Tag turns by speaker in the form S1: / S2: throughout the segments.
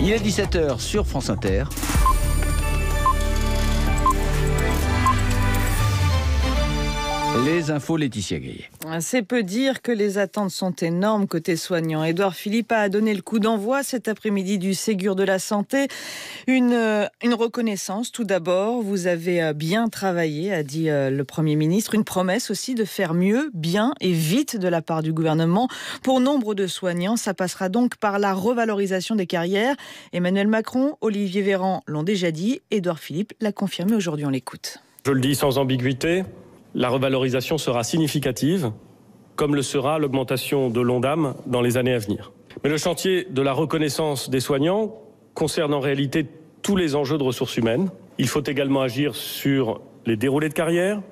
S1: Il est 17h sur France Inter. Les infos, Laetitia Gaillet.
S2: C'est peu dire que les attentes sont énormes côté soignants. Édouard Philippe a donné le coup d'envoi cet après-midi du Ségur de la Santé. Une reconnaissance tout d'abord. Vous avez bien travaillé, a dit le Premier ministre. Une promesse aussi de faire mieux, bien et vite de la part du gouvernement. Pour nombre de soignants, ça passera donc par la revalorisation des carrières. Emmanuel Macron, Olivier Véran l'ont déjà dit. Édouard Philippe l'a confirmé aujourd'hui, on l'écoute.
S3: Je le dis sans ambiguïté. La revalorisation sera significative, comme le sera l'augmentation de l'Ondam dans les années à venir. Mais le chantier de la reconnaissance des soignants concerne en réalité tous les enjeux de ressources humaines. Il faut également agir sur les déroulés de carrière,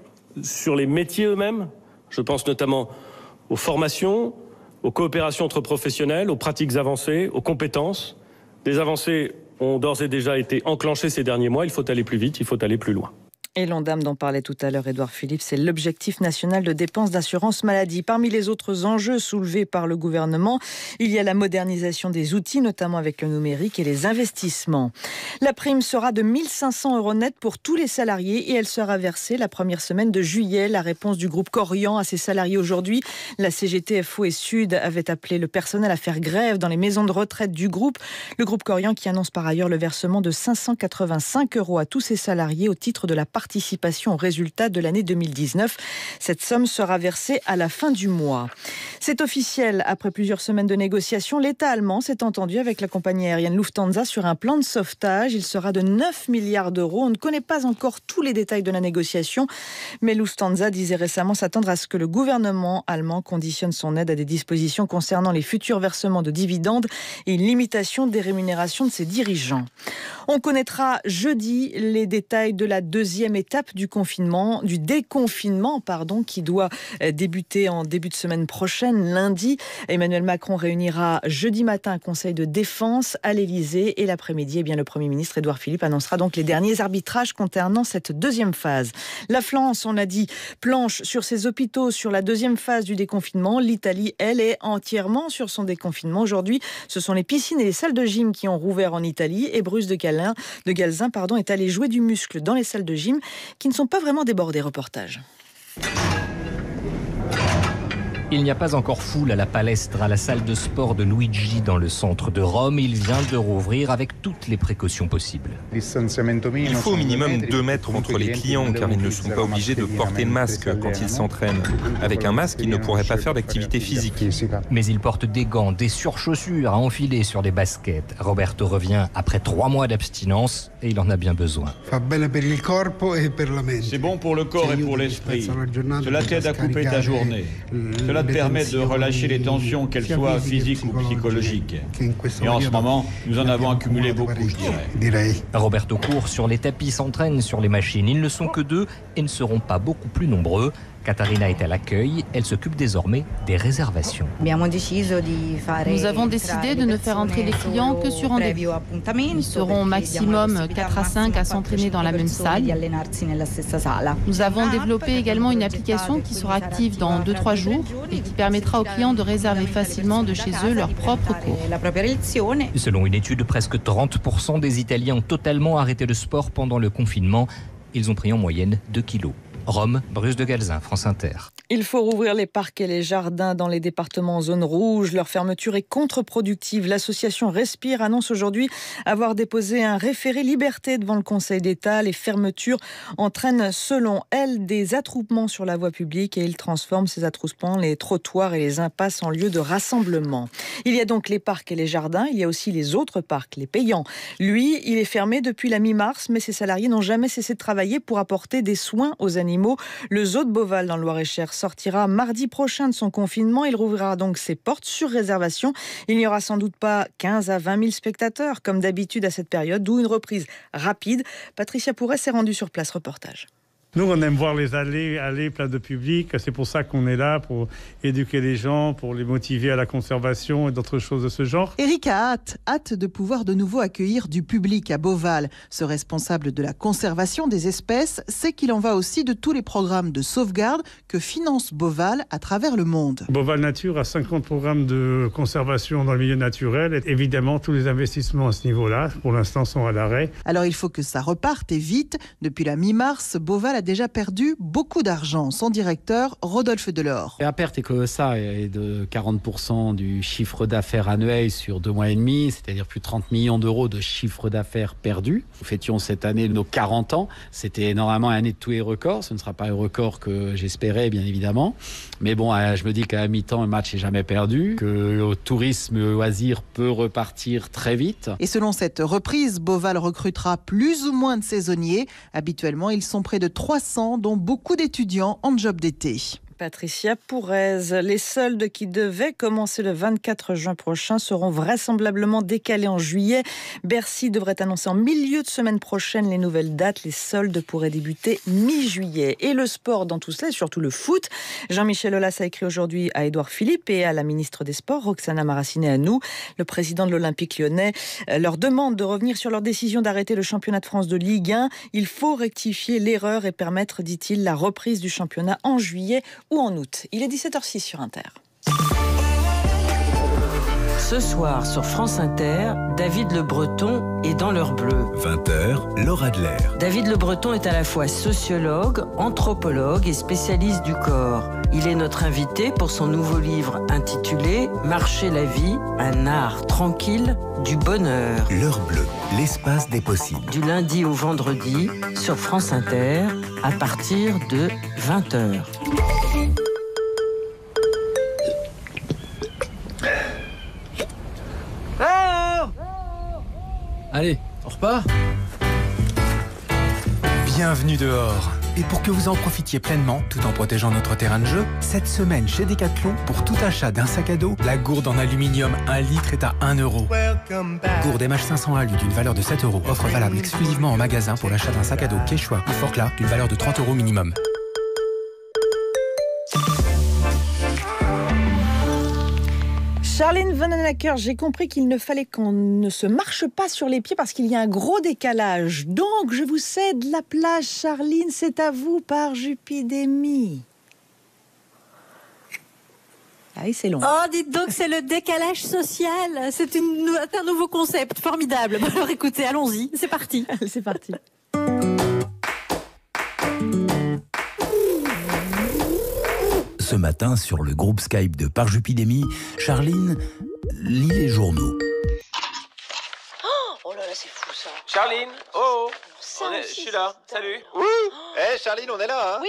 S3: sur les métiers eux-mêmes. Je pense notamment aux formations, aux coopérations entre professionnels, aux pratiques avancées, aux compétences. Des avancées ont d'ores et déjà été enclenchées ces derniers mois. Il faut aller plus vite, il faut aller plus loin.
S2: Et l'Ondam dont parlait tout à l'heure Édouard Philippe, c'est l'objectif national de dépenses d'assurance maladie. Parmi les autres enjeux soulevés par le gouvernement, il y a la modernisation des outils, notamment avec le numérique et les investissements. La prime sera de 1 500 € net pour tous les salariés et elle sera versée la première semaine de juillet. La réponse du groupe Korian à ses salariés aujourd'hui. La CGT, FO et Sud avait appelé le personnel à faire grève dans les maisons de retraite du groupe. Le groupe Korian qui annonce par ailleurs le versement de 585 € à tous ses salariés au titre de la participation aux résultats de l'année 2019. Cette somme sera versée à la fin du mois. C'est officiel, après plusieurs semaines de négociations, l'État allemand s'est entendu avec la compagnie aérienne Lufthansa sur un plan de sauvetage. Il sera de 9 milliards €. On ne connaît pas encore tous les détails de la négociation, mais Lufthansa disait récemment s'attendre à ce que le gouvernement allemand conditionne son aide à des dispositions concernant les futurs versements de dividendes et une limitation des rémunérations de ses dirigeants. On connaîtra jeudi les détails de la deuxième étape du déconfinement, qui doit débuter en début de semaine prochaine, lundi. Emmanuel Macron réunira jeudi matin un conseil de défense à l'Élysée et l'après-midi, le Premier ministre Édouard Philippe annoncera donc les derniers arbitrages concernant cette deuxième phase. La France, on l'a dit, planche sur ses hôpitaux sur la deuxième phase du déconfinement. L'Italie, elle, est entièrement sur son déconfinement. Aujourd'hui, ce sont les piscines et les salles de gym qui ont rouvert en Italie et Bruce de Galzin est allé jouer du muscle dans les salles de gym qui ne sont pas vraiment débordées. Reportage.
S4: Il n'y a pas encore foule à la Palestra, la salle de sport de Luigi dans le centre de Rome. Il vient de rouvrir avec toutes les précautions possibles.
S5: Il faut au minimum 2 mètres entre les clients car ils ne sont pas obligés de porter le masque quand ils s'entraînent. Avec un masque, ils ne pourraient pas faire d'activité physique.
S4: Mais ils portent des gants, des surchaussures à enfiler sur des baskets. Roberto revient après 3 mois d'abstinence et il en a bien besoin.
S6: C'est bon pour le corps et pour l'esprit. Cela t'aide à couper ta journée. Cela te permet de relâcher les tensions, qu'elles soient physiques ou psychologiques. Et en ce moment, nous en avons accumulé beaucoup, je dirais.
S4: Roberto court sur les tapis, s'entraîne sur les machines. Ils ne sont que 2 et ne seront pas beaucoup plus nombreux. Catarina est à l'accueil, elle s'occupe désormais des réservations.
S7: Nous avons décidé de ne faire entrer les clients que sur rendez-vous. Ils seront au maximum 4 à 5 à s'entraîner dans la même salle. Nous avons développé également une application qui sera active dans 2-3 jours et qui permettra aux clients de réserver facilement de chez eux leur propre cours.
S4: Selon une étude, presque 30% des Italiens ont totalement arrêté le sport pendant le confinement. Ils ont pris en moyenne 2 kilos. Rome, Bruce de Galzin, France Inter.
S2: Il faut rouvrir les parcs et les jardins dans les départements en zone rouge. Leur fermeture est contre-productive. L'association Respire annonce aujourd'hui avoir déposé un référé liberté devant le Conseil d'État. Les fermetures entraînent, selon elle, des attroupements sur la voie publique et ils transforment ces attroupements, les trottoirs et les impasses en lieux de rassemblement. Il y a donc les parcs et les jardins. Il y a aussi les autres parcs, les payants. Lui, il est fermé depuis la mi-mars, mais ses salariés n'ont jamais cessé de travailler pour apporter des soins aux animaux. Le zoo de Beauval dans le Loir-et-Cher sortira mardi prochain de son confinement. Il rouvrira donc ses portes sur réservation. Il n'y aura sans doute pas 15 à 20 000 spectateurs comme d'habitude à cette période, d'où une reprise rapide. Patricia Pourret s'est rendue sur place. Reportage.
S8: Nous, on aime voir les allées plein de public. C'est pour ça qu'on est là, pour éduquer les gens, pour les motiver à la conservation et d'autres choses de ce genre.
S9: Éric a hâte de pouvoir de nouveau accueillir du public à Beauval. Ce responsable de la conservation des espèces sait qu'il en va aussi de tous les programmes de sauvegarde que finance Beauval à travers le monde.
S8: Beauval Nature a 50 programmes de conservation dans le milieu naturel. Et évidemment, tous les investissements à ce niveau-là, pour l'instant, sont à l'arrêt.
S9: Alors il faut que ça reparte et vite. Depuis la mi-mars, Beauval a déjà perdu beaucoup d'argent. Son directeur, Rodolphe Delors.
S10: La perte est colossale, est de 40% du chiffre d'affaires annuel sur 2 mois et demi, c'est-à-dire plus de 30 millions d'euros de chiffre d'affaires perdu. Nous fêtions cette année nos 40 ans. C'était normalement l'année de tous les records. Ce ne sera pas le record que j'espérais, bien évidemment. Mais bon, je me dis qu'à la mi-temps, le match n'est jamais perdu, que le tourisme, le loisir peut repartir très vite.
S9: Et selon cette reprise, Beauval recrutera plus ou moins de saisonniers. Habituellement, ils sont près de 300, dont beaucoup d'étudiants en job d'été.
S2: Patricia Pourrez. Les soldes qui devaient commencer le 24 juin prochain seront vraisemblablement décalés en juillet. Bercy devrait annoncer en milieu de semaine prochaine les nouvelles dates. Les soldes pourraient débuter mi-juillet. Et le sport dans tout cela, et surtout le foot. Jean-Michel Aulas a écrit aujourd'hui à Édouard Philippe et à la ministre des Sports, Roxana Maracineanu. Le président de l'Olympique lyonnais leur demande de revenir sur leur décision d'arrêter le championnat de France de Ligue 1. Il faut rectifier l'erreur et permettre, dit-il, la reprise du championnat en juillet ou en août. Il est 17h06 sur Inter.
S11: Ce soir sur France Inter, David Le Breton est dans l'heure bleue.
S12: 20h, Laura Adler.
S11: David Le Breton est à la fois sociologue, anthropologue et spécialiste du corps. Il est notre invité pour son nouveau livre intitulé « Marcher la vie, un art tranquille du bonheur ».
S12: L'heure bleue, l'espace des possibles.
S11: Du lundi au vendredi sur France Inter à partir de 20h.
S10: Allez, on repart ?
S13: Bienvenue dehors. Et pour que vous en profitiez pleinement, tout en protégeant notre terrain de jeu, cette semaine chez Decathlon, pour tout achat d'un sac à dos, la gourde en aluminium 1 litre est à 1 €. Gourde MH500 Alu d'une valeur de 7 €. Offre valable exclusivement en magasin pour l'achat d'un sac à dos Quechua ou Forclaz d'une valeur de 30 € minimum.
S2: Charline Vanhoenacker, j'ai compris qu'il ne fallait qu'on ne se marche pas sur les pieds parce qu'il y a un gros décalage. Donc, je vous cède la place, Charline, c'est à vous par Jupidémie. Ah oui, c'est long.
S14: Oh, dites donc, c'est le décalage social. C'est un nouveau concept, formidable. Alors écoutez, allons-y, c'est parti.
S2: C'est parti.
S12: Ce matin, sur le groupe Skype de Par Jupidémie, Charline lit les journaux.
S15: Oh là là, c'est fou ça.
S16: Charline, je suis là, salut.
S17: Charline, on est là, hein.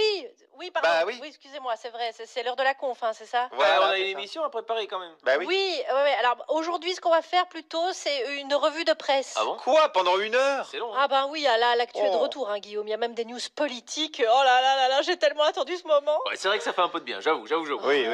S15: Oui, pardon.
S17: Bah oui.
S15: Oui, excusez-moi, c'est vrai, c'est l'heure de la conf, hein, c'est ça?
S16: Voilà, on a une émission à préparer quand même.
S17: Bah oui.
S15: Oui. Alors aujourd'hui, ce qu'on va faire plutôt, c'est une revue de presse.
S16: Ah bon?
S17: Quoi? Pendant 1 heure?
S16: C'est long.
S15: Ah ben oui, là, l'actu est de retour, hein, Guillaume. Il y a même des news politiques. Oh là là, j'ai tellement attendu ce moment.
S16: Ouais, c'est vrai que ça fait un peu de bien, j'avoue.
S17: Oui.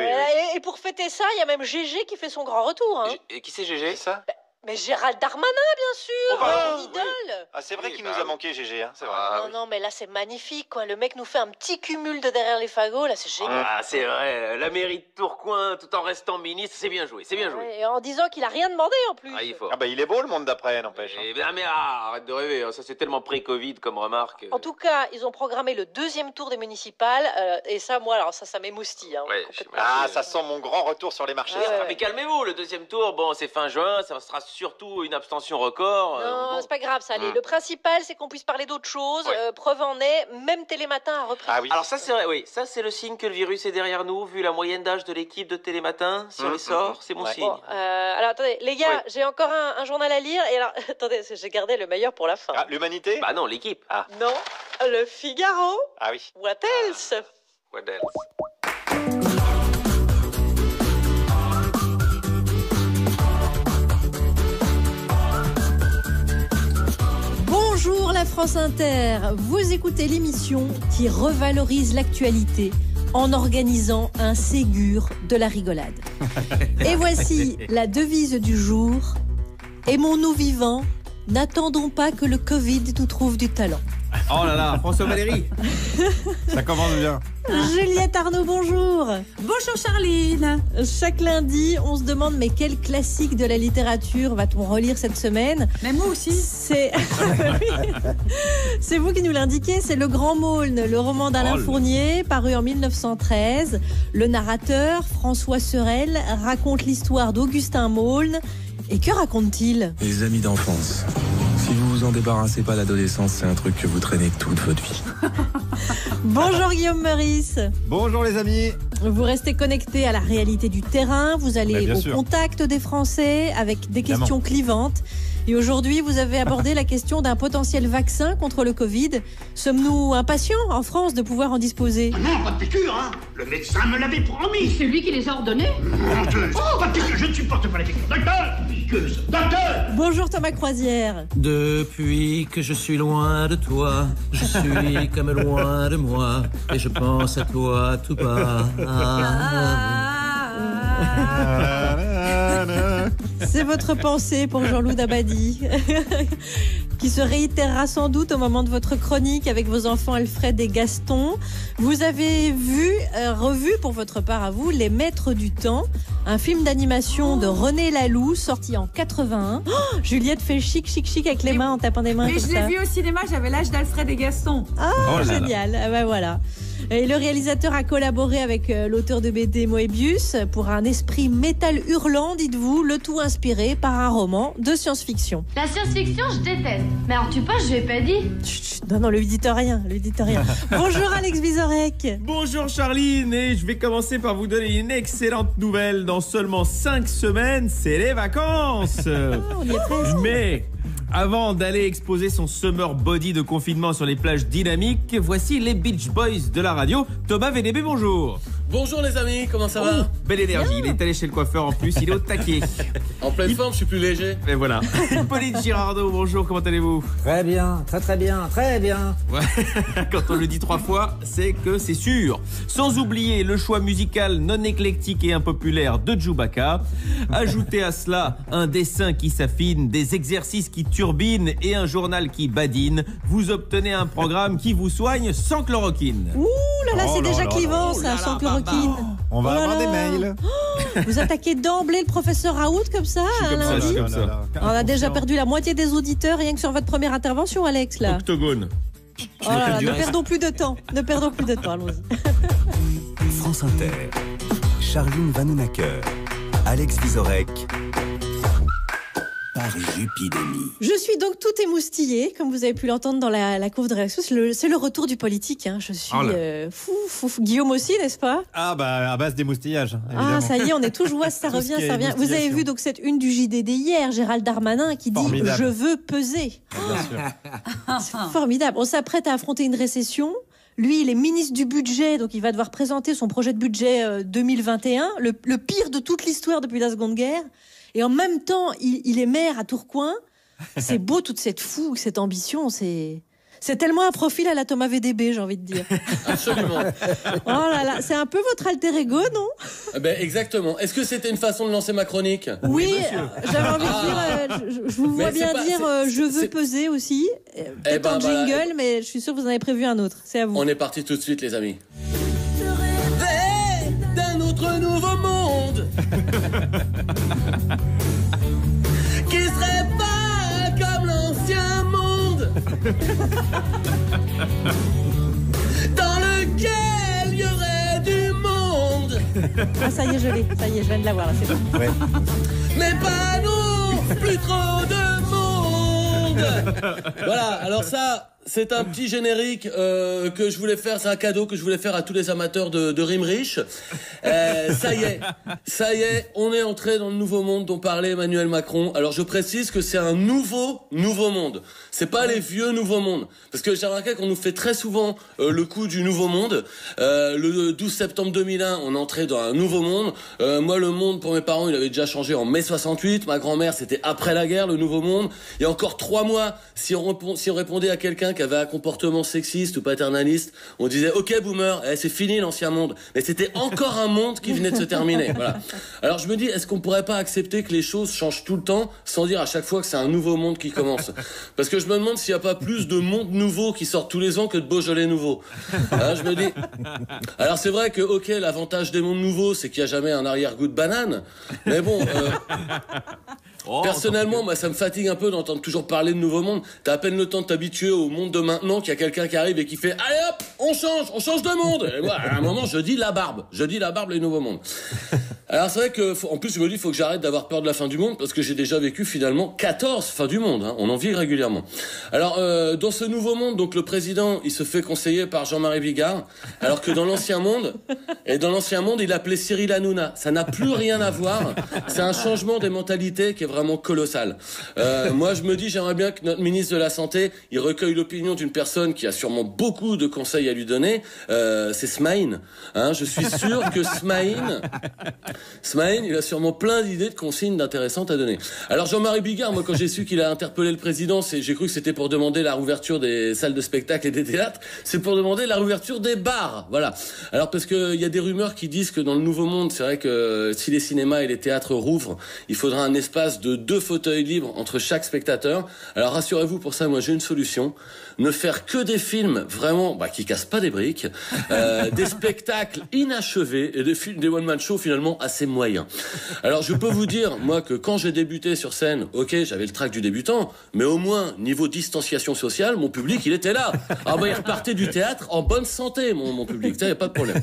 S15: Et pour fêter ça, il y a même GG qui fait son grand retour. Hein.
S16: Et qui c'est GG?
S17: C'est ça?
S15: Mais Gérald Darmanin, bien sûr, mon idole.
S17: Oui. Ah, c'est vrai qu'il nous a manqué, GG, hein, c'est vrai.
S15: Non, mais là, c'est magnifique, quoi. Le mec nous fait un petit cumul de derrière les fagots, là, c'est génial.
S16: Ah, c'est vrai, la mairie de Tourcoing, tout en restant ministre, c'est bien joué,
S15: Ouais, et en disant qu'il a rien demandé, en plus.
S16: Ah, il faut.
S17: Ah bah, il est beau, le monde d'après, n'empêche.
S16: Eh bien, mais arrête de rêver, ça c'est tellement pré-Covid comme remarque.
S15: En tout cas, ils ont programmé le 2e tour des municipales, et ça, moi, alors ça m'émoustille. Hein,
S16: ouais,
S17: ça sent mon grand retour sur les marchés.
S16: Ah, mais calmez-vous, le 2e tour, bon, c'est fin juin, ça sera surtout une abstention record.
S15: Non, c'est pas grave, ça. Le principal, c'est qu'on puisse parler d'autre chose. Preuve en est, même Télématin a repris.
S17: Ah oui.
S16: Alors ça, c'est vrai, oui. Ça, c'est le signe que le virus est derrière nous, vu la moyenne d'âge de l'équipe de Télématin. Si on les sort, c'est mon signe.
S15: Bon, alors, attendez, les gars, j'ai encore un journal à lire. Et alors, attendez, j'ai gardé le meilleur pour la fin.
S17: Ah, l'Humanité?
S16: Bah non, l'équipe.
S17: Ah.
S15: Non, le Figaro.
S17: Ah oui.
S15: What else?
S16: What else?
S14: Bonjour la France Inter, vous écoutez l'émission qui revalorise l'actualité en organisant un Ségur de la rigolade. Et voici la devise du jour. Aimons-nous vivants, n'attendons pas que le Covid nous trouve du talent.
S18: Oh là là, François Valéry. Ça commence bien.
S14: Juliette Arnaud, bonjour.
S19: Bonjour Charline.
S14: Chaque lundi, on se demande mais quel classique de la littérature va-t-on relire cette semaine?
S19: Mais moi aussi.
S14: C'est vous qui nous l'indiquez, c'est Le Grand Maulne, le roman d'Alain Fournier, paru en 1913. Le narrateur, François Sorel, raconte l'histoire d'Augustin Maulne. Et que raconte-t-il?
S20: Les amis d'enfance. Si vous vous en débarrassez pas à l'adolescence, c'est un truc que vous traînez toute votre vie.
S14: Bonjour Guillaume Meurice.
S18: Bonjour les amis.
S14: Vous restez connecté à la réalité du terrain, vous allez au contact des Français avec des questions clivantes. Et aujourd'hui, vous avez abordé la question d'un potentiel vaccin contre le Covid. Sommes-nous impatients en France de pouvoir en disposer?
S21: Non, pas de piqûre, hein. Le médecin me l'avait promis.
S19: C'est lui qui les a ordonnés.
S21: Menteuse. Pas de piqûre, je ne supporte pas les piqûres. Docteur, piqueuse. Docteur.
S14: Bonjour Thomas Croisière.
S22: Depuis que je suis loin de toi, je suis comme loin de moi, et je pense à toi tout bas.
S14: C'est votre pensée pour Jean-Loup Dabadi, qui se réitérera sans doute au moment de votre chronique avec vos enfants Alfred et Gaston. Vous avez revu pour votre part à vous Les Maîtres du Temps, un film d'animation de René Laloux sorti en 81. Juliette fait chic avec les mains en tapant des mains
S19: Mais
S14: comme
S19: je
S14: ça.
S19: l'ai vu au cinéma, j'avais l'âge d'Alfred et Gaston.
S14: Ah, génial. Ah, ben voilà. Et le réalisateur a collaboré avec l'auteur de BD Moebius pour un esprit métal hurlant, dites-vous, le tout inspiré par un roman de science-fiction.
S23: La science-fiction, je déteste. Mais alors tu penses, je l'ai pas dit.
S14: Chut, non, lui dites rien. Bonjour Alex Vizorek.
S18: Bonjour Charline, et je vais commencer par vous donner une excellente nouvelle. Dans seulement 5 semaines, c'est les vacances.
S14: On y est presque.
S18: Mais avant d'aller exposer son summer body de confinement sur les plages dynamiques, voici les Beach Boys de la radio. Thomas VDB, bonjour.
S24: Bonjour les amis, comment ça va?
S18: Belle énergie, il est allé chez le coiffeur en plus, il est au taquet.
S24: En pleine forme, je suis plus léger.
S18: Et voilà. Hippolyte Girardot, bonjour, comment allez-vous?
S22: Très bien, très bien.
S18: Ouais. Quand on le dit 3 fois, c'est que c'est sûr. Sans oublier le choix musical non éclectique et impopulaire de Chewbacca. Ajoutez à cela un dessin qui s'affine, des exercices qui turbinent et un journal qui badine. Vous obtenez un programme qui vous soigne sans chloroquine.
S14: Ouh là là, c'est déjà clivant ça, sans chloroquine.
S18: On va avoir des mails.
S14: Vous attaquez d'emblée le professeur Raoult comme ça, lundi.
S18: Comme ça.
S14: On a déjà perdu la moitié des auditeurs rien que sur votre première intervention, Alex, là.
S18: Octogone.
S14: Oh là là, ne perdons plus de temps, allons-y.
S25: France Inter, Charline Vanhoenacker, Alex Vizorek, Parjupidémie.
S14: Je suis donc tout émoustillée, comme vous avez pu l'entendre dans la courbe de réaction. C'est le retour du politique. Hein. Je suis fou. Guillaume aussi, n'est-ce pas?
S18: Ah bah à base d'émoustillage.
S14: Ah ça y est, on est tout joie, ça revient. Vous avez vu donc cette une du JDD hier, Gérald Darmanin qui dit « Je veux peser ». C'est formidable. On s'apprête à affronter une récession. Lui, il est ministre du budget, donc il va devoir présenter son projet de budget 2021, le pire de toute l'histoire depuis la Seconde Guerre. Et en même temps, il est maire à Tourcoing. C'est beau, toute cette fougue, cette ambition. C'est tellement un profil à la Thomas VDB, j'ai envie de dire.
S24: Absolument.
S14: Oh là là, c'est un peu votre alter ego, non?
S24: Exactement. Est-ce que c'était une façon de lancer ma chronique?
S14: Oui, j'avais envie de dire, je vous vois bien dire je veux peser aussi. Peut-être en jingle, mais je suis sûre que vous en avez prévu un autre. C'est à vous.
S24: On est parti tout de suite, les amis. Rêver d'un autre nouveau monde qui serait pas comme l'ancien monde, dans lequel il y aurait du monde.
S14: Ah ça y est, je viens de l'avoir là, c'est bon.
S18: Ouais.
S24: Mais pas nous, plus trop de monde. Voilà, alors ça, c'est un petit générique que je voulais faire, c'est un cadeau que je voulais faire à tous les amateurs de rimes riches. Ça y est, on est entré dans le nouveau monde dont parlait Emmanuel Macron. Alors je précise que c'est un nouveau monde. C'est pas les vieux nouveaux mondes. Parce que j'ai remarqué qu'on nous fait très souvent le coup du nouveau monde. Le 12 septembre 2001, on est entré dans un nouveau monde. Moi, le monde, pour mes parents, il avait déjà changé en mai 68. Ma grand-mère, c'était après la guerre, le nouveau monde. Il y a encore 3 mois, si on répondait à quelqu'un qui avait un comportement sexiste ou paternaliste, on disait ok boomer, c'est fini l'ancien monde. Mais c'était encore un monde qui venait de se terminer. Voilà. Alors je me dis, est-ce qu'on pourrait pas accepter que les choses changent tout le temps sans dire à chaque fois que c'est un nouveau monde qui commence? Parce que je me demande s'il n'y a pas plus de mondes nouveaux qui sortent tous les ans que de Beaujolais nouveaux. Alors, je me dis. Alors c'est vrai que ok, l'avantage des mondes nouveaux, c'est qu'il n'y a jamais un arrière-goût de banane. Mais bon. Personnellement, moi, ça me fatigue un peu d'entendre toujours parler de nouveau monde. T'as à peine le temps de t'habituer au monde de maintenant qu'il y a quelqu'un qui arrive et qui fait allez hop, on change de monde. Et moi, à un moment, je dis la barbe, les nouveaux mondes. Alors c'est vrai que, en plus, je me dis, il faut que j'arrête d'avoir peur de la fin du monde parce que j'ai déjà vécu finalement 14 fins du monde. Hein. On en vit régulièrement. Alors dans ce nouveau monde, donc le président, il se fait conseiller par Jean-Marie Bigard, alors que dans l'ancien monde, il appelait Cyril Hanouna. Ça n'a plus rien à voir. C'est un changement des mentalités qui est vraiment colossal. Moi, je me dis, j'aimerais bien que notre ministre de la Santé, il recueille l'opinion d'une personne qui a sûrement beaucoup de conseils à lui donner. C'est Smaïn. Hein, je suis sûr que Smaïn, il a sûrement plein d'idées de consignes intéressantes à donner. Alors Jean-Marie Bigard, moi quand j'ai su qu'il a interpellé le président, j'ai cru que c'était pour demander la réouverture des salles de spectacle et des théâtres. C'est pour demander la réouverture des bars. Voilà. Alors parce que il y a des rumeurs qui disent que dans le Nouveau Monde, c'est vrai que si les cinémas et les théâtres rouvrent, il faudra un espace de 2 fauteuils libres entre chaque spectateur. Alors rassurez-vous, pour ça, moi j'ai une solution. Ne faire que des films vraiment qui cassent pas des briques, des spectacles inachevés et des one-man shows finalement assez moyens. Alors je peux vous dire, moi, que quand j'ai débuté sur scène, ok, j'avais le trac du débutant, mais au moins, niveau distanciation sociale, mon public, il était là. Ah il repartait du théâtre en bonne santé, mon public, ça, y a pas de problème.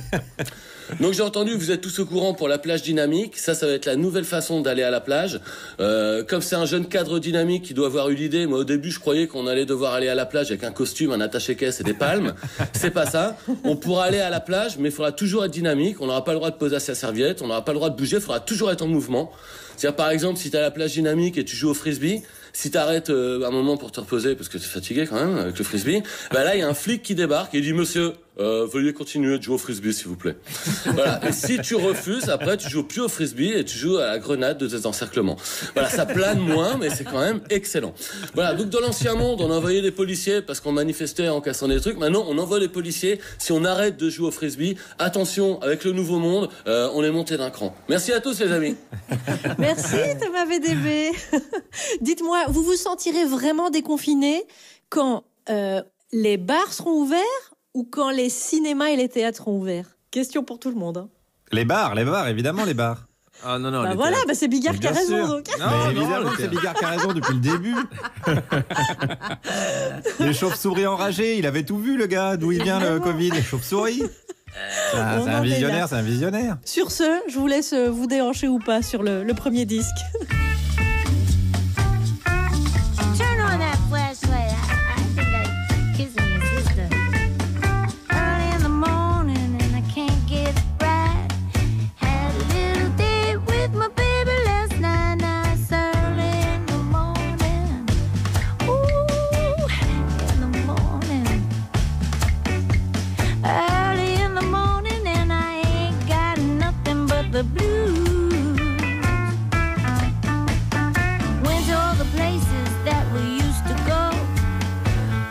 S24: Donc j'ai entendu que vous êtes tous au courant pour la plage dynamique. Ça va être la nouvelle façon d'aller à la plage. Comme c'est un jeune cadre dynamique qui doit avoir eu l'idée, moi au début je croyais qu'on allait devoir aller à la plage avec un costume, un attaché-caisse et des palmes. C'est pas ça. On pourra aller à la plage, mais il faudra toujours être dynamique. On n'aura pas le droit de poser sa serviette, on n'aura pas le droit de bouger, il faudra toujours être en mouvement. C'est-à-dire par exemple, si t'es à la plage dynamique et tu joues au frisbee, si t'arrêtes un moment pour te reposer parce que t'es fatigué quand même avec le frisbee, là il y a un flic qui débarque et il dit monsieur, veuillez continuer de jouer au frisbee s'il vous plaît. Voilà. Et si tu refuses, après tu joues plus au frisbee et tu joues à la grenade de désencerclement. Voilà, ça plane moins, mais c'est quand même excellent. Voilà. Donc dans l'ancien monde, on envoyait des policiers parce qu'on manifestait en cassant des trucs. Maintenant, on envoie les policiers si on arrête de jouer au frisbee. Attention, avec le nouveau monde, on est monté d'un cran. Merci à tous les amis.
S14: Merci Thomas VDB. Dites-moi, vous vous sentirez vraiment déconfiné quand les bars seront ouverts ou quand les cinémas et les théâtres seront ouverts? Question pour tout le monde. Hein.
S1: Les bars, évidemment les bars.
S24: Ah non,
S14: voilà, c'est Bigard qui a raison. Donc.
S1: Non, évidemment, c'est Bigard qui a raison depuis le début. Les chauves-souris enragés, il avait tout vu le gars, d'où il vient le Covid, les chauves-souris. C'est un visionnaire.
S14: Sur ce, je vous laisse vous déhancher ou pas sur le premier disque.
S3: Turn on that flashlight. I think I'm kissing your sister. Early in the morning and I can't get right. Had a little date with my baby last night. Now it's early in the morning. Ooh, in the morning. Early in the morning and I ain't got nothing but the blues. Went to all the places that we used to go.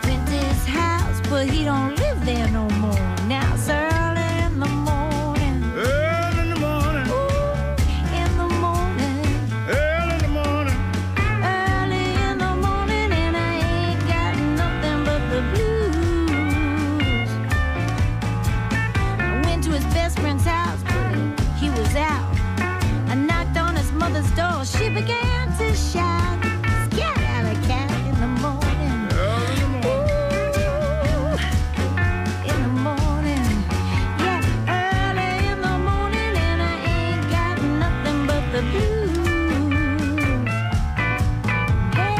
S3: Went to his house, but he don't live there no more. Now it's early in the morning.
S21: Early in the morning.
S3: Ooh, in the morning.
S21: Early in the morning.
S3: Early in the morning and I ain't got nothing but the blues. I went to his best friend's house, but he was out. I knocked on his mother's door. She began to shout, "Scat alley cat in the morning." Ooh, in the morning. Yeah, early in the morning and I ain't got nothing but the blues. Hey.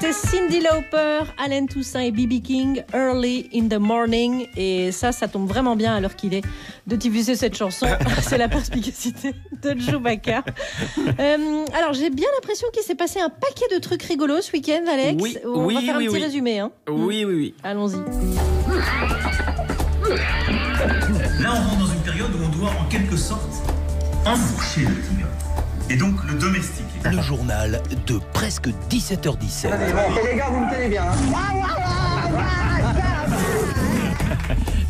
S14: C'est Cyndi Lauper, Allen Toussaint et B.B. King, Early in the Morning. Et ça tombe vraiment bien à l'heure qu'il est de diffuser cette chanson. C'est la perspicacité de Chewbacca. Alors, j'ai bien l'impression qu'il s'est passé un paquet de trucs rigolos ce week-end, Alex. On va faire un petit résumé. Hein.
S18: Oui.
S14: Allons-y.
S4: Là, on rentre dans une période où on doit, en quelque sorte, enfourcher le tigre. Et donc, le domestiquer.
S12: Le journal de presque 17h17.
S5: Les gars, vous me tenez bien.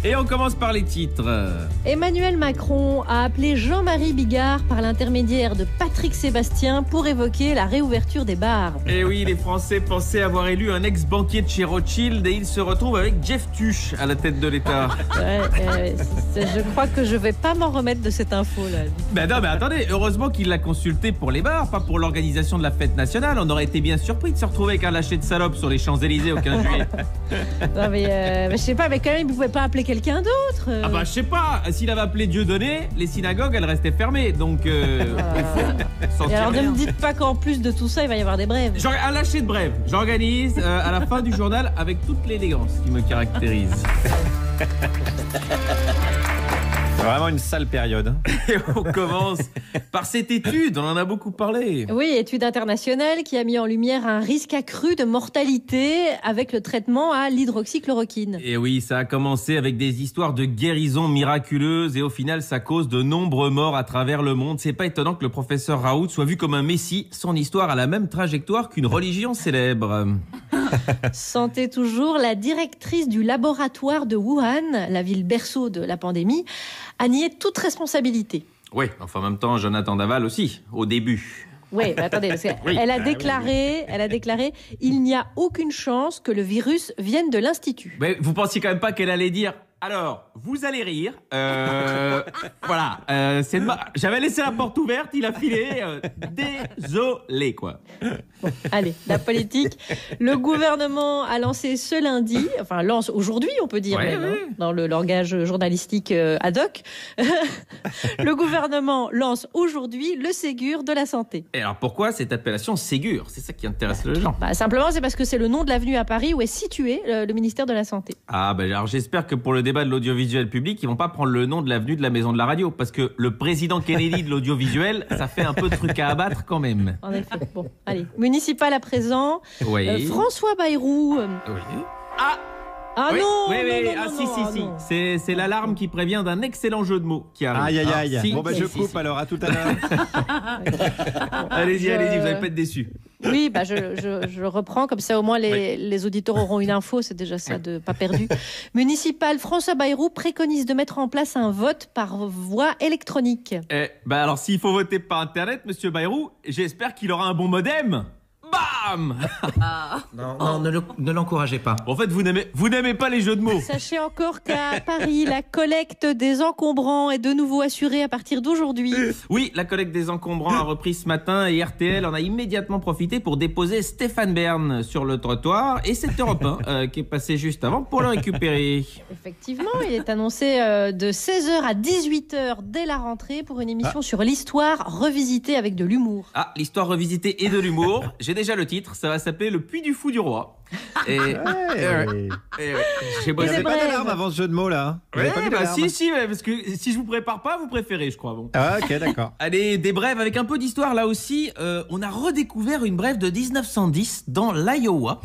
S18: Et on commence par les titres.
S14: Emmanuel Macron a appelé Jean-Marie Bigard par l'intermédiaire de Patrick Sébastien pour évoquer la réouverture des bars.
S18: Et oui, les Français pensaient avoir élu un ex-banquier de chez Rothschild et ils se retrouvent avec Jeff Tuch à la tête de l'État.
S14: Je crois que je vais pas m'en remettre de cette info-là.
S18: Ben non, mais attendez, heureusement qu'il l'a consulté pour les bars, pas pour l'organisation de la fête nationale. On aurait été bien surpris de se retrouver avec un lâcher de salope sur les Champs-Élysées au 15 juillet.
S14: Non mais je sais pas, mais quand même, il pouvait pas appeler quelqu'un d'autre.
S18: Ah bah je sais pas, s'il avait appelé Dieudonné, les synagogues elles restaient fermées, donc
S14: Et alors ne me dites pas qu'en plus de tout ça, il va y avoir des brèves.
S18: Un lâcher de brève, j'organise à la fin du journal avec toute l'élégance qui me caractérise.
S1: Vraiment une sale période.
S18: Et on commence par cette étude, on en a beaucoup parlé.
S14: Oui, étude internationale qui a mis en lumière un risque accru de mortalité avec le traitement à l'hydroxychloroquine.
S18: Et oui, ça a commencé avec des histoires de guérison miraculeuse et au final, ça cause de nombreux morts à travers le monde. C'est pas étonnant que le professeur Raoult soit vu comme un messie. Son histoire a la même trajectoire qu'une religion célèbre.
S14: Santé toujours, la directrice du laboratoire de Wuhan, la ville berceau de la pandémie, a nié toute responsabilité.
S18: Oui, enfin en même temps, Jonathan Daval aussi, au début.
S14: Oui, mais attendez, parce elle a déclaré « Il n'y a aucune chance que le virus vienne de l'Institut ».
S18: Mais vous pensiez quand même pas qu'elle allait dire « Alors, vous allez rire. Voilà, j'avais laissé la porte ouverte, il a filé. Désolé, quoi. »
S14: Bon, allez, la politique. Le gouvernement a lancé ce lundi, enfin lance aujourd'hui, on peut dire, dans le langage journalistique ad hoc. Le gouvernement lance aujourd'hui le Ségur de la santé.
S18: Et alors pourquoi cette appellation Ségur? C'est ça qui intéresse les gens.
S14: Simplement, c'est parce que c'est le nom de l'avenue à Paris où est situé le ministère de la Santé.
S18: Ah, alors j'espère que pour le débat de l'audiovisuel public, ils vont pas prendre le nom de l'avenue de la maison de la radio, parce que le président Kennedy de l'audiovisuel, ça fait un peu de truc à abattre quand même.
S14: En effet. Bon, allez. Municipal à présent.
S18: Oui.
S14: François Bayrou.
S18: Oui.
S14: Ah
S18: oui,
S14: non,
S18: oui.
S14: non,
S18: Si.
S14: non.
S18: C'est l'alarme qui prévient d'un excellent jeu de mots qui arrive.
S1: Aïe.
S18: Si,
S1: bon, je coupe alors, à tout à l'heure.
S18: Allez-y, vous allez pas être déçus.
S14: Oui, je reprends, comme ça au moins les auditeurs auront une info, c'est déjà ça de pas perdu. Municipal, François Bayrou préconise de mettre en place un vote par voie électronique.
S18: Alors s'il faut voter par Internet, monsieur Bayrou, j'espère qu'il aura un bon modem. Bam!
S22: Non, ne l'encouragez pas.
S18: En fait, vous n'aimez pas les jeux de mots.
S14: Sachez encore qu'à Paris, la collecte des encombrants est de nouveau assurée à partir d'aujourd'hui.
S18: Oui, la collecte des encombrants a repris ce matin et RTL en a immédiatement profité pour déposer Stéphane Bern sur le trottoir et c'est Europe 1 qui est passé juste avant pour le récupérer.
S14: Effectivement, il est annoncé de 16h à 18h dès la rentrée pour une émission sur l'histoire revisitée avec de l'humour.
S18: Ah, l'histoire revisitée et de l'humour. J'ai déjà le titre, ça va s'appeler Le Puy du Fou du Roi. Et
S1: j'ai bossé pas d'alarme avant ce jeu de mots là.
S18: Si, parce que si je vous prépare pas, vous préférez, je crois. Bon.
S1: Ah, ok, d'accord.
S18: Allez, des brèves avec un peu d'histoire là aussi. On a redécouvert une brève de 1910 dans l'Iowa.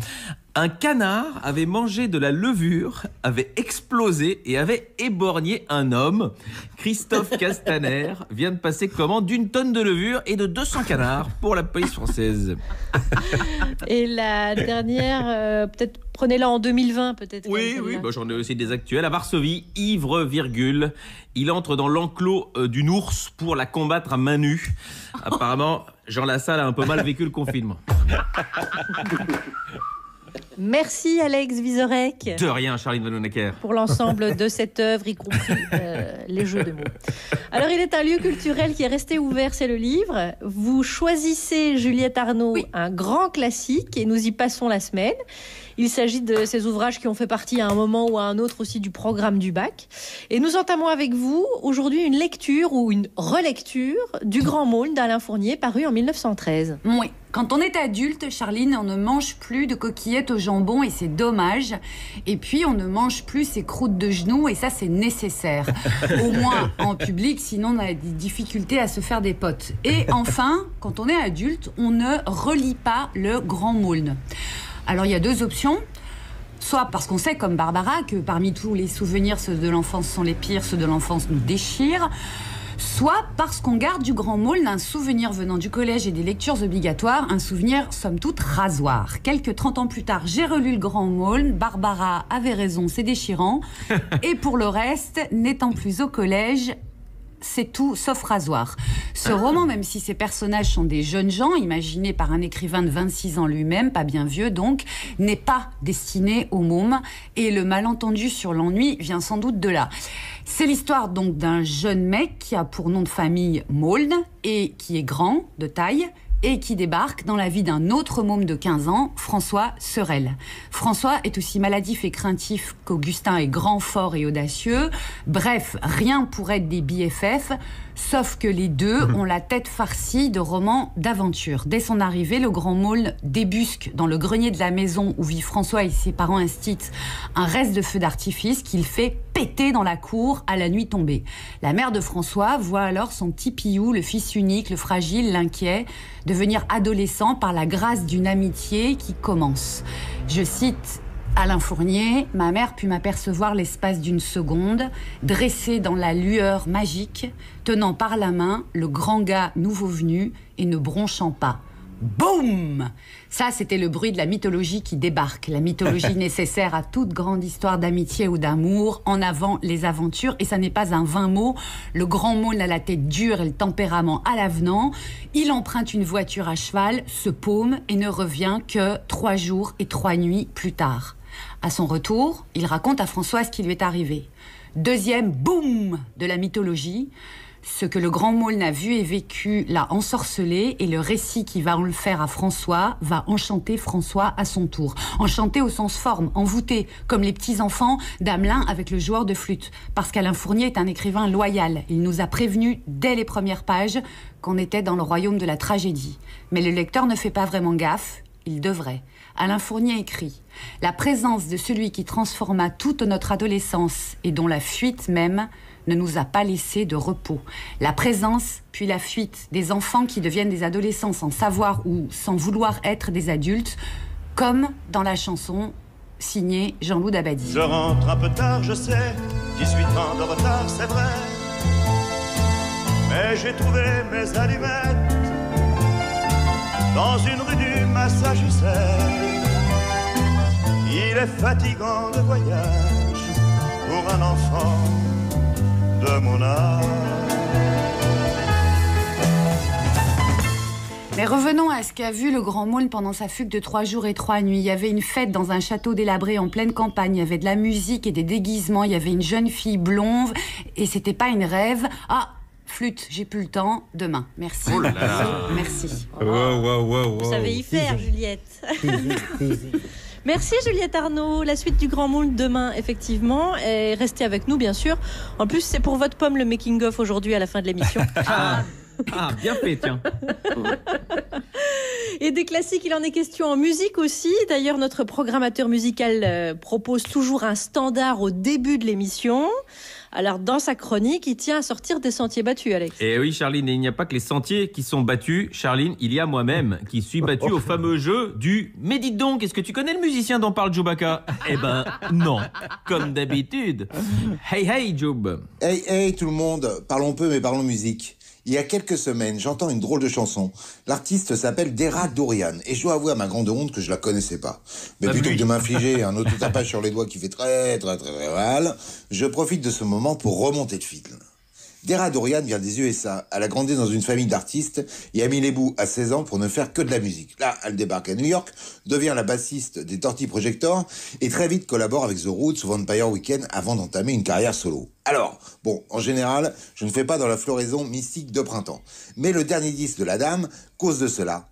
S18: Un canard avait mangé de la levure, avait explosé et avait éborgné un homme. Christophe Castaner vient de passer commande d'1 tonne de levure et de 200 canards pour la police française.
S14: Et la dernière, peut-être prenez-la en 2020 peut-être.
S18: Oui, j'en ai aussi des actuels. À Varsovie, ivre, il entre dans l'enclos d'une ours pour la combattre à main nue. Apparemment, Jean Lassalle a un peu mal vécu le confinement.
S14: Merci Alex Vizorek.
S18: De rien, Charline Vanhoenacker.
S14: Pour l'ensemble de cette œuvre, y compris les jeux de mots. Alors, il est un lieu culturel qui est resté ouvert, c'est le livre. Vous choisissez, Juliette Arnaud, un grand classique et nous y passons la semaine. Il s'agit de ces ouvrages qui ont fait partie à un moment ou à un autre aussi du programme du bac. Et nous entamons avec vous aujourd'hui une lecture ou une relecture du Grand Maulne d'Alain Fournier, paru en 1913.
S6: Oui. Quand on est adulte, Charline, on ne mange plus de coquillettes au jambon et c'est dommage. Et puis, on ne mange plus ses croûtes de genoux et ça, c'est nécessaire. Au moins en public, sinon on a des difficultés à se faire des potes. Et enfin, quand on est adulte, on ne relit pas le Grand Maulne. Alors, il y a deux options. Soit parce qu'on sait, comme Barbara, que parmi tous les souvenirs, ceux de l'enfance sont les pires, ceux de l'enfance nous déchirent. Soit parce qu'on garde du Grand Maulne un souvenir venant du collège et des lectures obligatoires, un souvenir somme toute rasoir. Quelques 30 ans plus tard, j'ai relu le Grand Maulne, Barbara avait raison, c'est déchirant. Et pour le reste, n'étant plus au collège, c'est tout sauf rasoir. Ce roman, même si ses personnages sont des jeunes gens, imaginés par un écrivain de 26 ans lui-même, pas bien vieux donc, n'est pas destiné aux mômes. Et le malentendu sur l'ennui vient sans doute de là. C'est l'histoire donc d'un jeune mec qui a pour nom de famille Maulne et qui est grand, de taille, et qui débarque dans la vie d'un autre môme de 15 ans, François Sorel. François est aussi maladif et craintif qu'Augustin est grand, fort et audacieux. Bref, rien pour être des BFF, sauf que les deux ont la tête farcie de romans d'aventure. Dès son arrivée, le Grand Maulne débusque dans le grenier de la maison où vit François et ses parents instituent un reste de feu d'artifice qu'il fait péter dans la cour à la nuit tombée. La mère de François voit alors son petit Piou, le fils unique, le fragile, l'inquiet, devenir adolescent par la grâce d'une amitié qui commence. Je cite Alain Fournier, « Ma mère put m'apercevoir l'espace d'une seconde, dressé dans la lueur magique, tenant par la main le grand gars nouveau venu et ne bronchant pas. » Boum! Ça, c'était le bruit de la mythologie qui débarque. La mythologie nécessaire à toute grande histoire d'amitié ou d'amour. En avant, les aventures. Et ça n'est pas un vain mot. Le Grand Maulne a la tête dure et le tempérament à l'avenant. Il emprunte une voiture à cheval, se paume et ne revient que 3 jours et 3 nuits plus tard. À son retour, il raconte à François ce qui lui est arrivé. Deuxième boum de la mythologie. Ce que le Grand Maulne a vu et vécu l'a ensorcelé et le récit qui va en le faire à François va enchanter François à son tour. Enchanté au sens forme, envoûté, comme les petits-enfants d'Amelin avec le joueur de flûte. Parce qu'Alain Fournier est un écrivain loyal. Il nous a prévenu dès les premières pages qu'on était dans le royaume de la tragédie. Mais le lecteur ne fait pas vraiment gaffe, il devrait. Alain Fournier écrit « La présence de celui qui transforma toute notre adolescence et dont la fuite même ne nous a pas laissé de repos. La présence, puis la fuite des enfants qui deviennent des adolescents sans savoir ou sans vouloir être des adultes, comme dans la chanson signée Jean-Loup Dabadi.
S7: Je rentre un peu tard, je sais, 18 ans de retard, c'est vrai, mais j'ai trouvé mes allumettes dans une rue du Massachusetts. Il est fatigant le voyage pour un enfant de mon âge.
S6: Mais revenons à ce qu'a vu le Grand Maulne pendant sa fugue de 3 jours et 3 nuits. Il y avait une fête dans un château délabré en pleine campagne. Il y avait de la musique et des déguisements. Il y avait une jeune fille blonde et c'était pas une rêve. Ah, flûte, j'ai plus le temps. Demain. Merci.
S18: Oh là là.
S6: Merci.
S14: Vous savez y faire, Juliette. Merci Juliette Arnaud. La suite du Grand Maulne demain, effectivement. Et restez avec nous, bien sûr. En plus, c'est pour votre pomme le making-of aujourd'hui à la fin de l'émission.
S18: Bien fait, tiens.
S14: Et des classiques, il en est question en musique aussi. D'ailleurs, notre programmateur musical propose toujours un standard au début de l'émission. Alors, dans sa chronique, il tient à sortir des sentiers battus, Alex.
S18: Et oui, Charline, et il n'y a pas que les sentiers qui sont battus. Charline, il y a moi-même qui suis battu au fameux jeu du « Mais dites donc, est-ce que tu connais le musicien dont parle Chewbacca ?» Eh ben, non, comme d'habitude. Hey, hey, Joub.
S8: Hey, hey, tout le monde, parlons peu mais parlons musique. Il y a quelques semaines, j'entends une drôle de chanson. L'artiste s'appelle Dera Dorian, et je dois avouer à ma grande honte que je la connaissais pas. Mais plutôt que de m'infliger un auto-tapage sur les doigts qui fait très mal, je profite de ce moment pour remonter de fil. Dera Dorian vient des USA. Elle a grandi dans une famille d'artistes et a mis les bouts à 16 ans pour ne faire que de la musique. Là, elle débarque à New York, devient la bassiste des Torty Projector et très vite collabore avec The Roots ou Vampire Weekend avant d'entamer une carrière solo. Alors, bon, en général, je ne fais pas dans la floraison mystique de printemps. Mais le dernier disque de la dame cause de cela.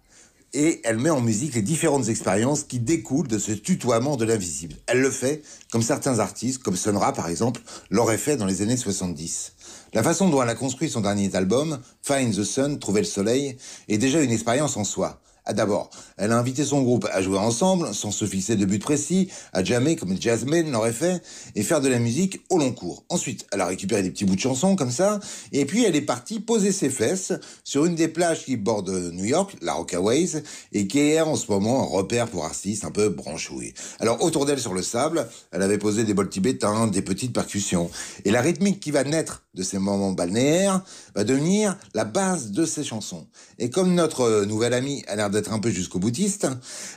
S8: et elle met en musique les différentes expériences qui découlent de ce tutoiement de l'invisible. Elle le fait comme certains artistes, comme Sun Ra par exemple, l'auraient fait dans les années 70. La façon dont elle a construit son dernier album, Find the Sun, Trouver le soleil, est déjà une expérience en soi. D'abord, elle a invité son groupe à jouer ensemble, sans se fixer de but précis, à jammer comme Jasmine l'aurait fait, et faire de la musique au long cours. Ensuite, elle a récupéré des petits bouts de chansons comme ça, et puis elle est partie poser ses fesses sur une des plages qui bordent New York, la Rockaways, et qui est en ce moment un repère pour artistes un peu branchouilles. Alors autour d'elle sur le sable, elle avait posé des bols tibétains, des petites percussions, et la rythmique qui va naître de ces moments balnéaires va devenir la base de ses chansons. Et comme notre nouvelle amie a l'air d'être un peu jusqu'au boutiste,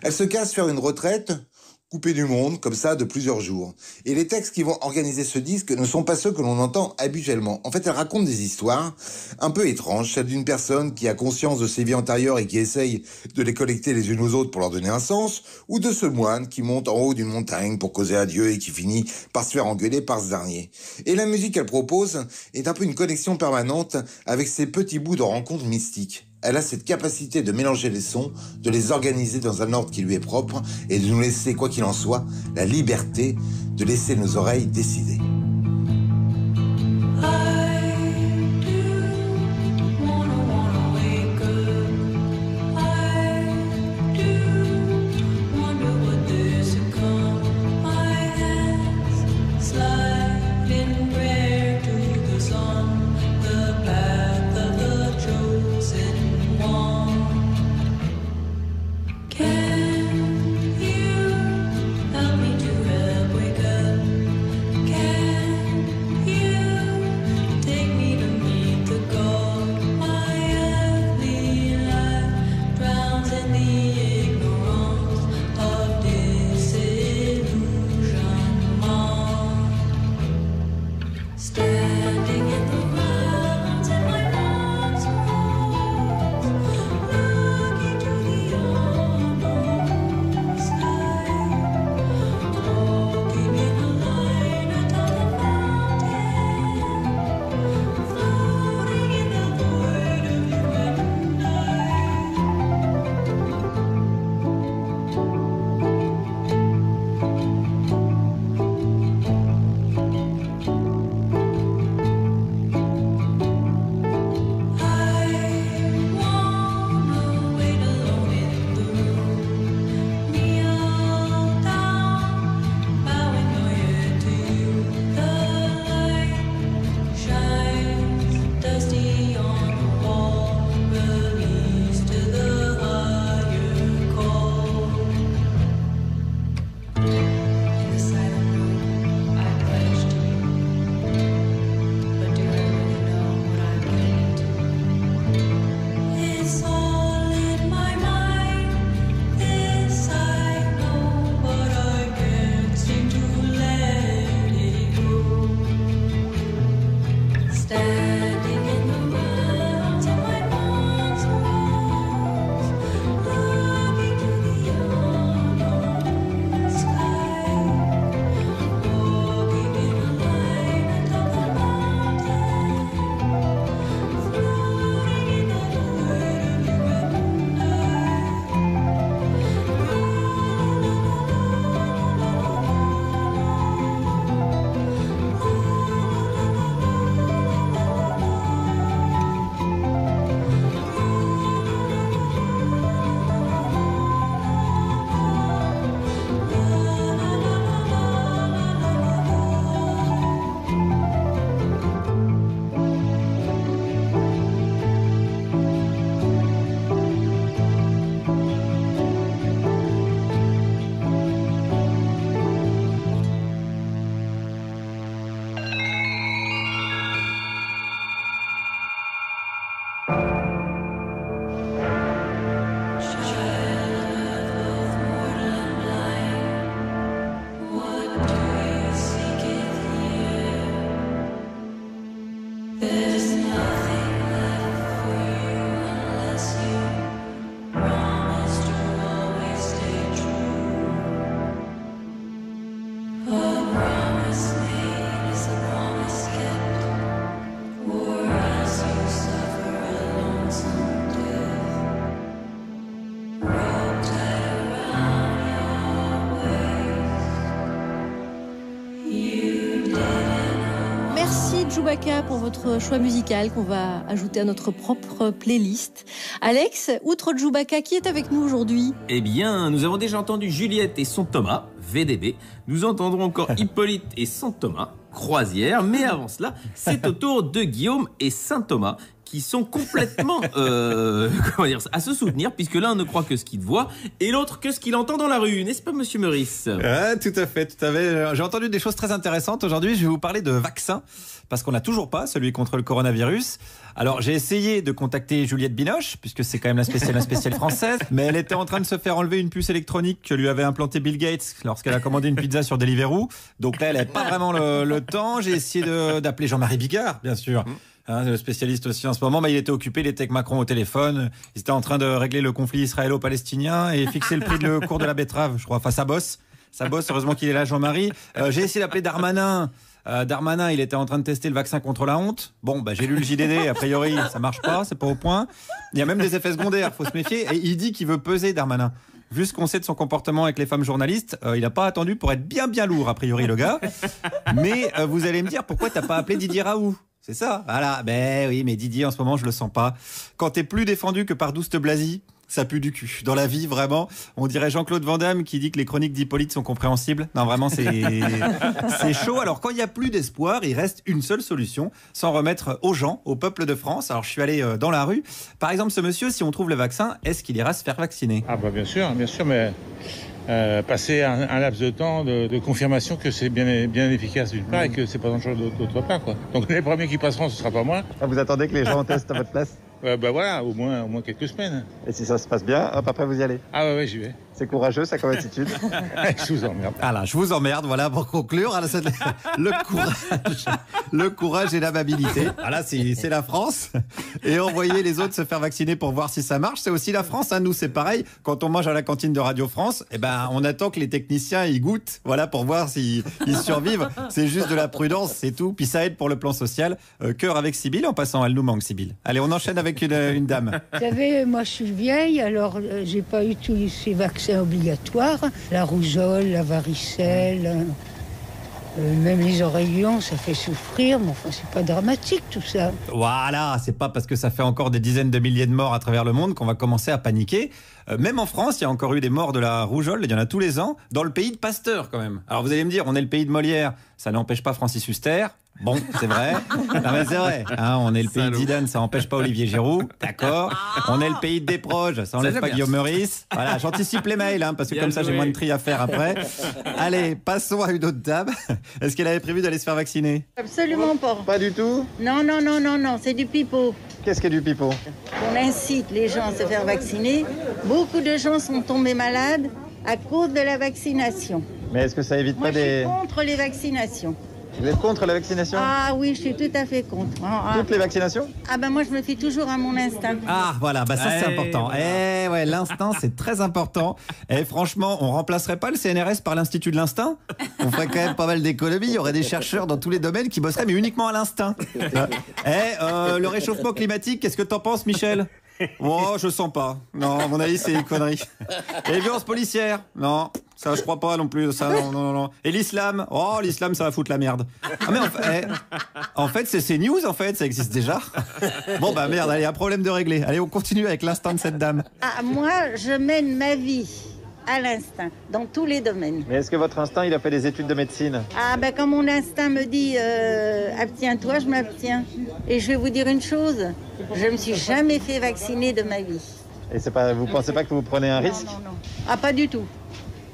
S8: elle se casse faire une retraite coupée du monde, comme ça, de plusieurs jours. Et les textes qui vont organiser ce disque ne sont pas ceux que l'on entend habituellement. En fait, elle raconte des histoires un peu étranges, celle d'une personne qui a conscience de ses vies antérieures et qui essaye de les collecter les unes aux autres pour leur donner un sens, ou de ce moine qui monte en haut d'une montagne pour causer à Dieu et qui finit par se faire engueuler par ce dernier. Et la musique qu'elle propose est un peu une connexion permanente avec ces petits bouts de rencontres mystiques. Elle a cette capacité de mélanger les sons, de les organiser dans un ordre qui lui est propre et de nous laisser, quoi qu'il en soit, la liberté de laisser nos oreilles décider.
S3: Can you help me to help wake up? Can
S14: Chewbacca pour votre choix musical qu'on va ajouter à notre propre playlist. Alex, outre Chewbacca, qui est avec nous aujourd'hui?
S18: Eh bien, nous avons déjà entendu Juliette et son Thomas, VDB. Nous entendrons encore Hippolyte et son Thomas, Croisière. Mais avant cela, c'est au tour de Guillaume et Saint-Thomas, qui sont complètement à se soutenir, puisque l'un ne croit que ce qu'il voit et l'autre que ce qu'il entend dans la rue, n'est-ce pas, monsieur Meurice?
S1: Tout à fait, tout à fait. J'ai entendu des choses très intéressantes aujourd'hui. Je vais vous parler de vaccin, parce qu'on n'a toujours pas celui contre le coronavirus. Alors, j'ai essayé de contacter Juliette Binoche, puisque c'est quand même la spéciale française, mais elle était en train de se faire enlever une puce électronique que lui avait implantée Bill Gates lorsqu'elle a commandé une pizza sur Deliveroo. Donc là, elle n'avait pas vraiment le temps. J'ai essayé d'appeler Jean-Marie Bigard, bien sûr. Le spécialiste aussi en ce moment, il était occupé, il était avec Macron au téléphone, il était en train de régler le conflit israélo-palestinien et fixer le prix de le cours de la betterave, je crois. Enfin, ça bosse, heureusement qu'il est là, Jean-Marie. J'ai essayé d'appeler Darmanin. Darmanin, il était en train de tester le vaccin contre la honte. Bon, j'ai lu le JDD, a priori, ça marche pas, c'est pas au point. Il y a même des effets secondaires, faut se méfier. Et il dit qu'il veut peser, Darmanin. Vu ce qu'on sait de son comportement avec les femmes journalistes, il n'a pas attendu pour être bien lourd, a priori, le gars. Mais vous allez me dire, pourquoi t'as pas appelé Didier Raoult? C'est ça, voilà. Ben oui, mais Didier, en ce moment, je le sens pas. Quand t'es plus défendu que par Douste Blazy, ça pue du cul. Dans la vie, vraiment, on dirait Jean-Claude Van Damme qui dit que les chroniques d'Hippolyte sont compréhensibles. Non, vraiment, c'est chaud. Alors, quand il n'y a plus d'espoir, il reste une seule solution, s'en remettre aux gens, au peuple de France. Alors, je suis allé dans la rue. Par exemple, ce monsieur, si on trouve le vaccin, est-ce qu'il ira se faire vacciner?
S2: Ah bah bien sûr, mais passer un laps de temps de confirmation que c'est bien efficace d'une part et que c'est pas dangereux d'autre part, quoi. Donc les premiers qui passeront, ce sera pas moi.
S1: Vous attendez que les gens testent à votre place?
S2: Bah voilà, au moins quelques semaines.
S1: Et si ça se passe bien, hop, après vous y allez?
S2: Ah ouais, j'y vais.
S1: C'est courageux, ça, comme attitude?
S2: Je vous emmerde.
S1: Ah là, je vous emmerde, voilà, pour conclure. Le courage et l'amabilité. Voilà, c'est la France. Et envoyer les autres se faire vacciner pour voir si ça marche, c'est aussi la France. Hein. Nous, c'est pareil. Quand on mange à la cantine de Radio France, on attend que les techniciens y goûtent, voilà, pour voir s'ils survivent. C'est juste de la prudence, c'est tout. Puis ça aide pour le plan social. Cœur avec Sybille, en passant, elle nous manque, Sybille. Allez, on enchaîne avec une dame.
S9: Vous savez, moi je suis vieille, alors j'ai pas eu tous ces vaccins obligatoires. La rougeole, la varicelle, même les oreillons, ça fait souffrir, mais enfin c'est pas dramatique tout ça.
S1: Voilà, c'est pas parce que ça fait encore des dizaines de milliers de morts à travers le monde qu'on va commencer à paniquer. Même en France, il y a encore eu des morts de la rougeole, il y en a tous les ans, dans le pays de Pasteur quand même. Alors vous allez me dire, on est le pays de Molière, ça n'empêche pas Francis Huster. Bon, c'est vrai. Non, mais c'est vrai. Hein, on est le pays de Zidane, ça n'empêche pas Olivier Giroud. D'accord. On est le pays de Desproges, ça n'enlève pas Guillaume Meurice. Voilà, j'anticipe les mails, parce que bien comme ça, j'ai moins de tri à faire après. Allez, passons à une autre dame. Est-ce qu'elle avait prévu d'aller se faire vacciner?
S9: Absolument pas.
S1: Pas du tout?
S9: Non, c'est du pipeau.
S1: Qu'est-ce qu'est du pipeau?
S9: On incite les gens à se faire vacciner. Beaucoup de gens sont tombés malades à cause de la vaccination.
S1: Mais est-ce que ça évite pas des...
S9: Moi, je suis contre les vaccinations.
S1: Vous êtes contre la vaccination?
S9: Ah oui, je suis tout à fait contre.
S1: Toutes les vaccinations?
S9: Ah ben moi je me fie toujours à mon instinct.
S1: Ah voilà, ça c'est important. Ouais, l'instinct c'est très important. Et franchement, on remplacerait pas le CNRS par l'Institut de l'instinct? On ferait quand même pas mal d'économies. Il y aurait des chercheurs dans tous les domaines qui bosseraient, mais uniquement à l'instinct. Le réchauffement climatique, qu'est-ce que t'en penses, Michel? Oh, je sens pas. Non, à mon avis, c'est une connerie. Et les violences policières? Non, ça, je crois pas non plus. Ça, non. Et l'islam? Oh, l'islam, ça va foutre la merde. Ah, mais en fait, c'est CNews, en fait, ça existe déjà. Bon, bah merde, allez, un problème de régler. Allez, on continue avec l'instinct de cette dame.
S9: Ah, moi, je mène ma vie à l'instinct, dans tous les domaines.
S1: Mais est-ce que votre instinct, il a fait des études de médecine?
S9: Ah, ben quand mon instinct me dit abstiens-toi, je m'abstiens. Et je vais vous dire une chose, je me suis jamais fait vacciner de ma vie.
S1: Et vous pensez pas que vous prenez un risque?
S9: Non. Ah, pas du tout.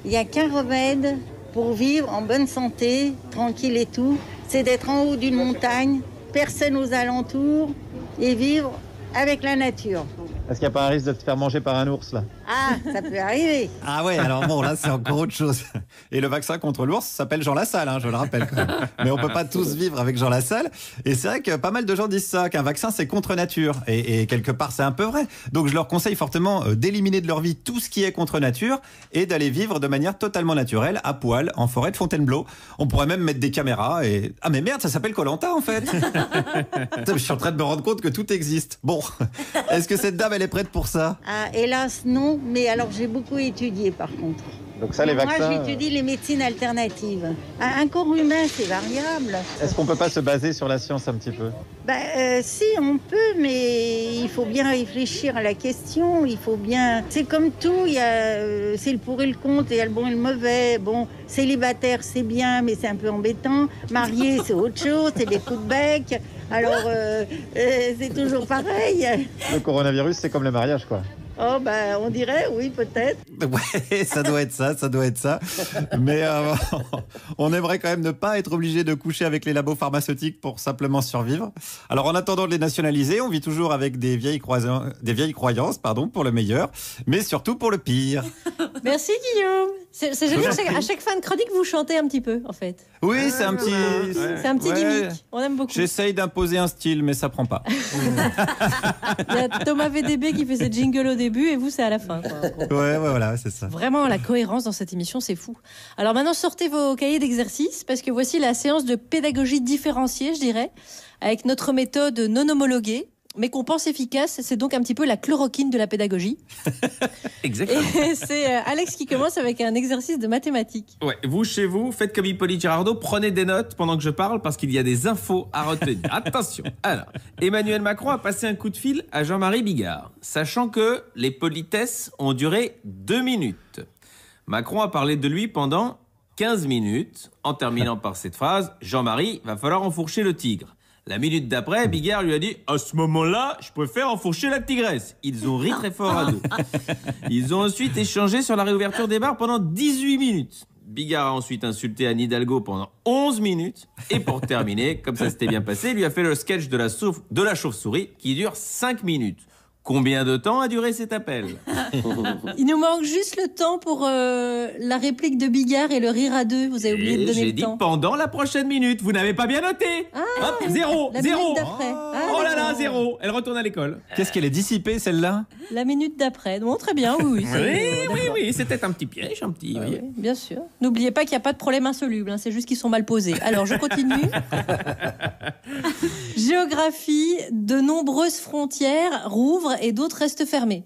S9: Il n'y a qu'un remède pour vivre en bonne santé, tranquille et tout, c'est d'être en haut d'une montagne, personne aux alentours, et vivre avec la nature.
S1: Est-ce qu'il n'y a pas un risque de te faire manger par un ours, là?
S9: Ah, ça peut arriver.
S1: Ah ouais, alors bon, là, c'est encore autre chose. Et le vaccin contre l'ours s'appelle Jean Lassalle, je le rappelle quand même. Mais on peut pas tous vivre avec Jean Lassalle. Et c'est vrai que pas mal de gens disent ça, qu'un vaccin, c'est contre nature. Et quelque part, c'est un peu vrai. Donc, je leur conseille fortement d'éliminer de leur vie tout ce qui est contre nature et d'aller vivre de manière totalement naturelle, à poil, en forêt de Fontainebleau. On pourrait même mettre des caméras et... Ah mais merde, ça s'appelle Koh-Lanta, en fait. Je suis en train de me rendre compte que tout existe. Bon, est-ce que cette dame, elle est prête pour ça?
S9: Ah, hélas, non. Mais alors, j'ai beaucoup étudié, par contre.
S1: Donc ça, les
S10: Moi,
S1: vaccins...
S10: j'étudie les médecines alternatives. Un corps humain, c'est variable.
S1: Est-ce qu'on peut pas se baser sur la science un petit peu?
S10: Si, on peut, mais il faut bien réfléchir à la question. Il faut bien... C'est comme tout, c'est le pour et le contre, il y a le bon et le mauvais. Bon, célibataire, c'est bien, mais c'est un peu embêtant. Marié, c'est autre chose, c'est des coups de bec. Alors, c'est toujours pareil.
S1: Le coronavirus, c'est comme le mariage, quoi.
S10: Oh, on dirait, oui, peut-être.
S1: Ouais, ça doit être ça. Mais on aimerait quand même ne pas être obligé de coucher avec les labos pharmaceutiques pour simplement survivre. Alors, en attendant de les nationaliser, on vit toujours avec des vieilles croyances, pour le meilleur, mais surtout pour le pire.
S14: Merci Guillaume. C'est génial, à chaque fin de chronique, vous chantez un petit peu, en fait.
S1: Oui, c'est un petit...
S14: C'est un petit gimmick, on aime beaucoup.
S1: J'essaye d'imposer un style, mais ça prend pas.
S14: Il y a Thomas VDB qui fait ses jingles au début et vous, c'est à la fin.
S1: Ouais, voilà, c'est ça.
S14: Vraiment, la cohérence dans cette émission, c'est fou. Alors maintenant, sortez vos cahiers d'exercice, parce que voici la séance de pédagogie différenciée, je dirais, avec notre méthode non homologuée, mais qu'on pense efficace. C'est donc un petit peu la chloroquine de la pédagogie.
S18: Exactement.
S14: Et c'est Alex qui commence avec un exercice de mathématiques.
S18: Ouais, vous, chez vous, faites comme Hippolyte Girardot, prenez des notes pendant que je parle parce qu'il y a des infos à retenir. Attention. Alors, Emmanuel Macron a passé un coup de fil à Jean-Marie Bigard, sachant que les politesses ont duré 2 minutes. Macron a parlé de lui pendant 15 minutes, en terminant par cette phrase « Jean-Marie, va falloir enfourcher le tigre ». La minute d'après, Bigard lui a dit « À ce moment-là, je préfère enfourcher la tigresse ». Ils ont ri très fort à deux. Ils ont ensuite échangé sur la réouverture des bars pendant 18 minutes. Bigard a ensuite insulté Anne Hidalgo pendant 11 minutes. Et pour terminer, comme ça s'était bien passé, il lui a fait le sketch de la chauve-souris qui dure 5 minutes. Combien de temps a duré cet appel?
S14: Il nous manque juste le temps pour la réplique de Bigard et le rire à deux. Vous avez oublié de donner le temps.
S18: J'ai dit pendant la prochaine minute. Vous n'avez pas bien noté. Hop, 0.
S14: La minute d'après.
S18: Oh là là, 0. Elle retourne à l'école.
S1: Qu'est-ce qu'elle est dissipée, celle-là?
S14: La minute d'après. Bon, très bien, oui.
S18: Oui, c'était un petit piège, oui.
S14: Bien sûr. N'oubliez pas qu'il n'y a pas de problème insoluble, c'est juste qu'ils sont mal posés. Alors, je continue. Géographie, de nombreuses frontières rouvrent et d'autres restent fermées.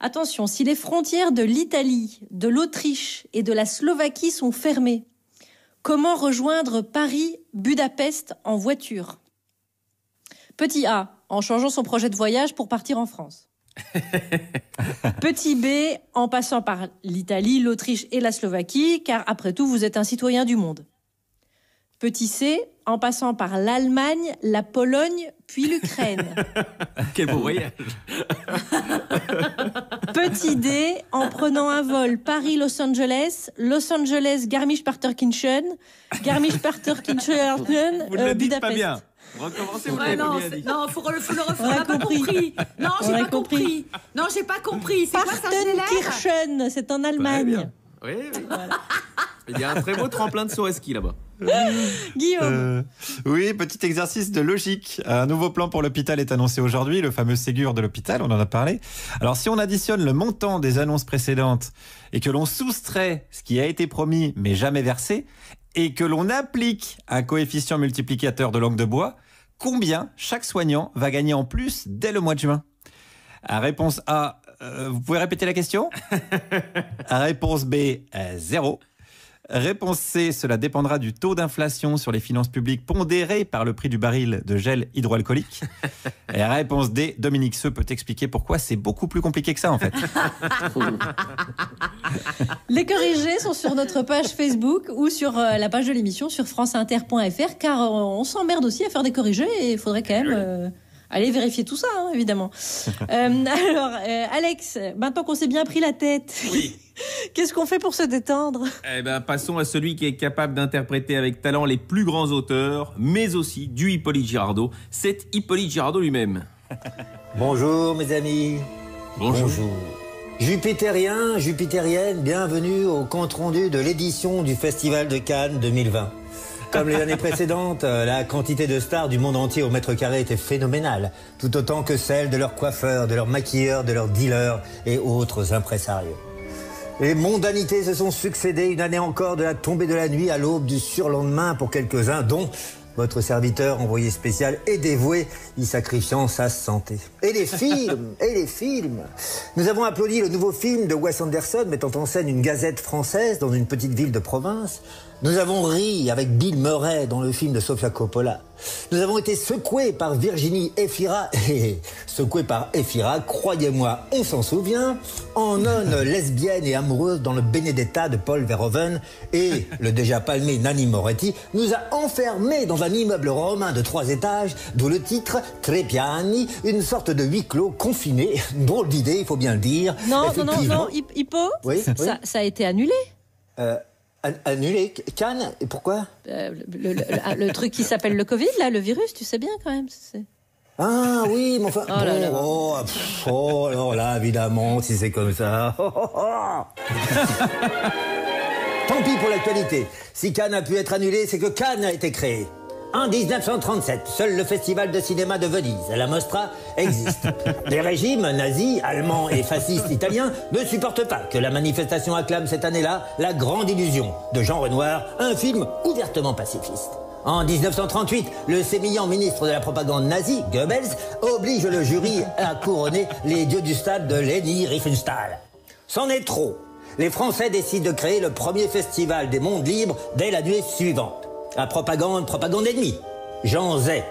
S14: Attention, si les frontières de l'Italie, de l'Autriche et de la Slovaquie sont fermées, comment rejoindre Paris-Budapest en voiture? Petit A, en changeant son projet de voyage pour partir en France. Petit B, en passant par l'Italie, l'Autriche et la Slovaquie, car après tout, vous êtes un citoyen du monde. Petit C, en passant par l'Allemagne, la Pologne, puis l'Ukraine.
S18: Quel beau voyage.
S14: Petit D, en prenant un vol Paris-Los Angeles, Los Angeles-Garmisch-Partenkirchen, Garmisch-Partenkirchen,
S18: Vous ne le dites
S14: Budapest.
S18: pas bien. Recommencez, vous l'avez pas bien dit.
S19: Non, faut le refaire, on n'a pas compris. Non, j'ai pas compris. Non, j'ai pas compris. C'est quoi ça,
S14: Partenkirchen, c'est en Allemagne.
S18: Oui. Voilà. Il y a un très beau tremplin de saut à ski là-bas.
S14: Guillaume.
S1: Oui, petit exercice de logique. Un nouveau plan pour l'hôpital est annoncé aujourd'hui, le fameux Ségur de l'hôpital, on en a parlé. Alors si on additionne le montant des annonces précédentes et que l'on soustrait ce qui a été promis mais jamais versé, et que l'on applique un coefficient multiplicateur de langue de bois, combien chaque soignant va gagner en plus dès le mois de juin? Réponse A, vous pouvez répéter la question? Réponse B, 0. Réponse C, cela dépendra du taux d'inflation sur les finances publiques pondéré par le prix du baril de gel hydroalcoolique. Et réponse D, Dominique Seux peut expliquer pourquoi c'est beaucoup plus compliqué que ça en fait.
S14: Les corrigés sont sur notre page Facebook ou sur la page de l'émission sur franceinter.fr, car on s'emmerde aussi à faire des corrigés et il faudrait quand même... Allez vérifier tout ça, évidemment. Alors, Alex, maintenant qu'on s'est bien pris la tête, qu'est-ce qu'on fait pour se détendre?
S18: Passons à celui qui est capable d'interpréter avec talent les plus grands auteurs, mais aussi du Hippolyte Girardot. C'est Hippolyte Girardot lui-même.
S11: Bonjour mes amis.
S18: Bonjour.
S11: Jupitériens, Jupitériennes, bienvenue au compte-rendu de l'édition du Festival de Cannes 2020. Comme les années précédentes, la quantité de stars du monde entier au mètre carré était phénoménale, tout autant que celle de leurs coiffeurs, de leurs maquilleurs, de leurs dealers et autres impresarios. Les mondanités se sont succédées une année encore de la tombée de la nuit à l'aube du surlendemain pour quelques-uns, dont Votre serviteur, envoyé spécial et dévoué, y sacrifiant sa santé. Et les films. Nous avons applaudi le nouveau film de Wes Anderson mettant en scène une gazette française dans une petite ville de province. Nous avons ri avec Bill Murray dans le film de Sofia Coppola. Nous avons été secoués par Virginie Efira. Et secoués par Efira, croyez-moi, on s'en souvient, en nonne lesbienne et amoureuse dans le Benedetta de Paul Verhoeven. Et le déjà palmé Nanni Moretti nous a enfermés dans un immeuble romain de 3 étages, d'où le titre Tre Piani, une sorte de huis clos confiné. Drôle d'idée, il faut bien le dire.
S14: Non, Hippo,
S11: oui,
S14: ça a été annulé.
S11: Annulé Cannes, et pourquoi
S14: le truc qui s'appelle le Covid, là, le virus, tu sais bien quand même.
S11: Ah oui, mais enfin... alors là, évidemment, si c'est comme ça... Tant pis pour l'actualité. Si Cannes a pu être annulé, c'est que Cannes a été créé. En 1937, seul le Festival de cinéma de Venise, la Mostra, existe. Les régimes nazis, allemands et fascistes italiens ne supportent pas que la manifestation acclame cette année-là La Grande Illusion de Jean Renoir, un film ouvertement pacifiste. En 1938, le sémillant ministre de la propagande nazie, Goebbels, oblige le jury à couronner les dieux du stade de Leni Riefenstahl. C'en est trop. Les Français décident de créer le premier festival des mondes libres dès la nuit suivante. La propagande ennemie. Jean Zay,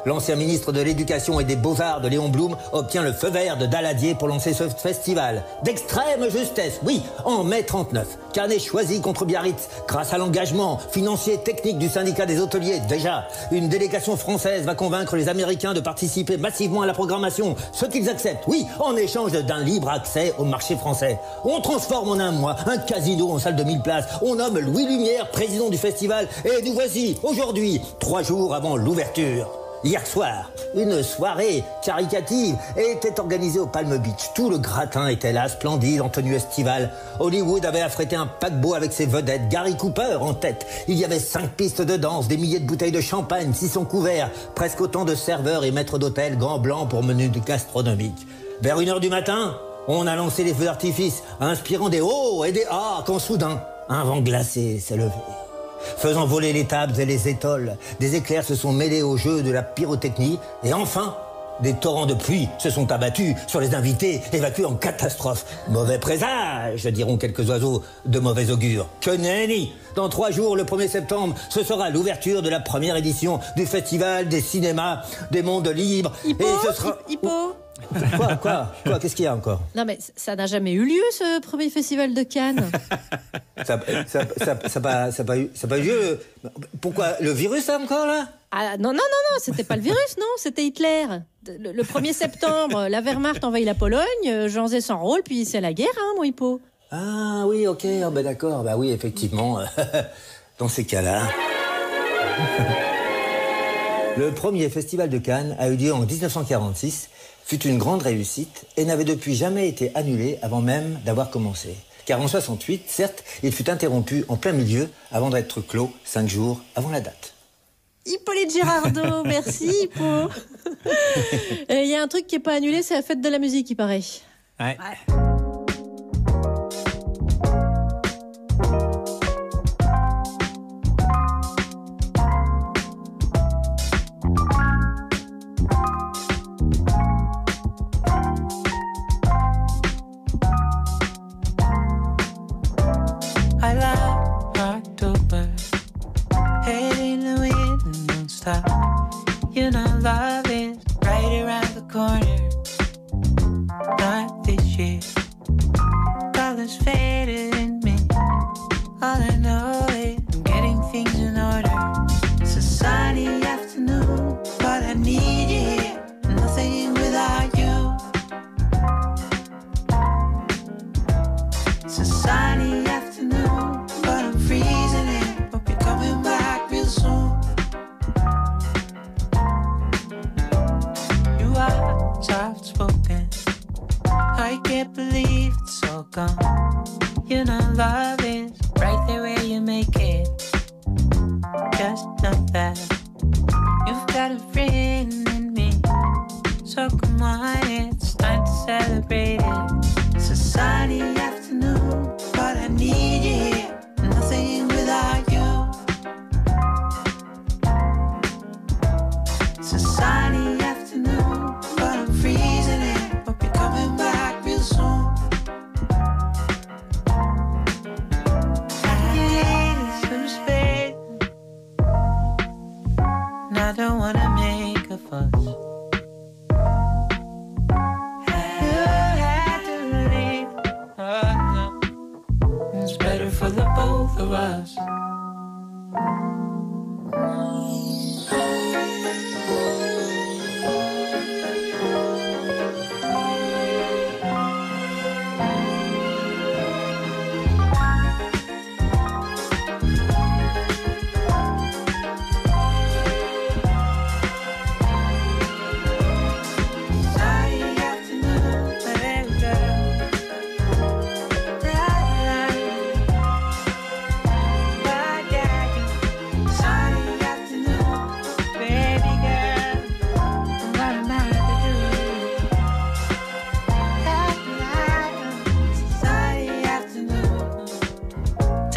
S11: l'ancien ministre de l'Éducation et des Beaux-Arts de Léon Blum, obtient le feu vert de Daladier pour lancer ce festival. D'extrême justesse, oui, en mai 39. Cannes est choisi contre Biarritz grâce à l'engagement financier et technique du syndicat des hôteliers. Déjà, une délégation française va convaincre les Américains de participer massivement à la programmation, ce qu'ils acceptent, oui, en échange d'un libre accès au marché français. On transforme en un mois un casino en salle de 1000 places. On nomme Louis Lumière président du festival. Et nous voici, aujourd'hui, 3 jours avant l'ouverture. Hier soir, une soirée caricative était organisée au Palm Beach. Tout le gratin était là, splendide, en tenue estivale. Hollywood avait affrété un paquebot avec ses vedettes, Gary Cooper en tête. Il y avait 5 pistes de danse, des milliers de bouteilles de champagne, 600 couverts, presque autant de serveurs et maîtres d'hôtel, gants blancs pour menus gastronomiques. Vers 1h du matin, on a lancé les feux d'artifice, inspirant des oh et des ah, quand soudain, un vent glacé s'est levé. Faisant voler les tables et les étoiles, des éclairs se sont mêlés au jeu de la pyrotechnie et enfin, des torrents de pluie se sont abattus sur les invités, évacués en catastrophe. Mauvais présage, diront quelques oiseaux de mauvais augure. Que nenni! Dans 3 jours, le 1er septembre, ce sera l'ouverture de la première édition du Festival des cinémas des mondes libres.
S14: Hippo,
S11: et ce sera...
S14: Hippo.
S11: Quoi Qu'est-ce qu'il y a encore?
S14: Non mais ça n'a jamais eu lieu ce premier festival de Cannes.
S11: Ça n'a pas eu lieu. Pourquoi? Le virus encore là?
S14: Ah non, c'était pas le virus, non, c'était Hitler. Le 1er septembre, la Wehrmacht envahit la Pologne, Jean Zay s'enrôle, puis c'est la guerre, hein, mon Hippo.
S11: Ah oui, ok, d'accord, bah oui, effectivement. Dans ces cas-là... Le premier festival de Cannes a eu lieu en 1946, fut une grande réussite et n'avait depuis jamais été annulé avant même d'avoir commencé. Car en 68, certes, il fut interrompu en plein milieu avant d'être clos 5 jours avant la date.
S14: Hippolyte Girardot, merci Hippo. Il y a un truc qui n'est pas annulé, c'est la fête de la musique, il paraît.
S1: Ouais.
S13: You know love is right around the corner. Not this year. Colors faded in me. All I know is I'm getting things in order. It's a sunny afternoon, but I need you here. Nothing without you. It's a sunny afternoon, but I'm freezing in. Hope you're coming back real soon. Soft spoken, I can't believe it's all gone. You know love is right there where you make it. Just know that you've got a friend in me. So come on, it's time to celebrate it. It's a sunny afternoon, but I need you here. Nothing without you.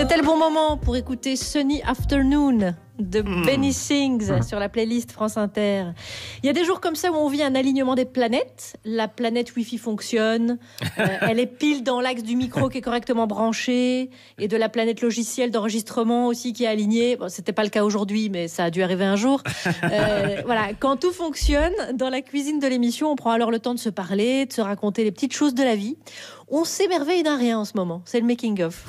S14: C'était le bon moment pour écouter Sunny Afternoon de Benny Sings sur la playlist France Inter. Il y a des jours comme ça où on vit un alignement des planètes. La planète Wi-Fi fonctionne, elle est pile dans l'axe du micro qui est correctement branché et de la planète logicielle d'enregistrement aussi qui est alignée. Bon, c'était pas le cas aujourd'hui, mais ça a dû arriver un jour. Voilà, quand tout fonctionne dans la cuisine de l'émission, on prend alors le temps de se parler, de se raconter les petites choses de la vie. On s'émerveille d'un rien en ce moment. C'est le making of.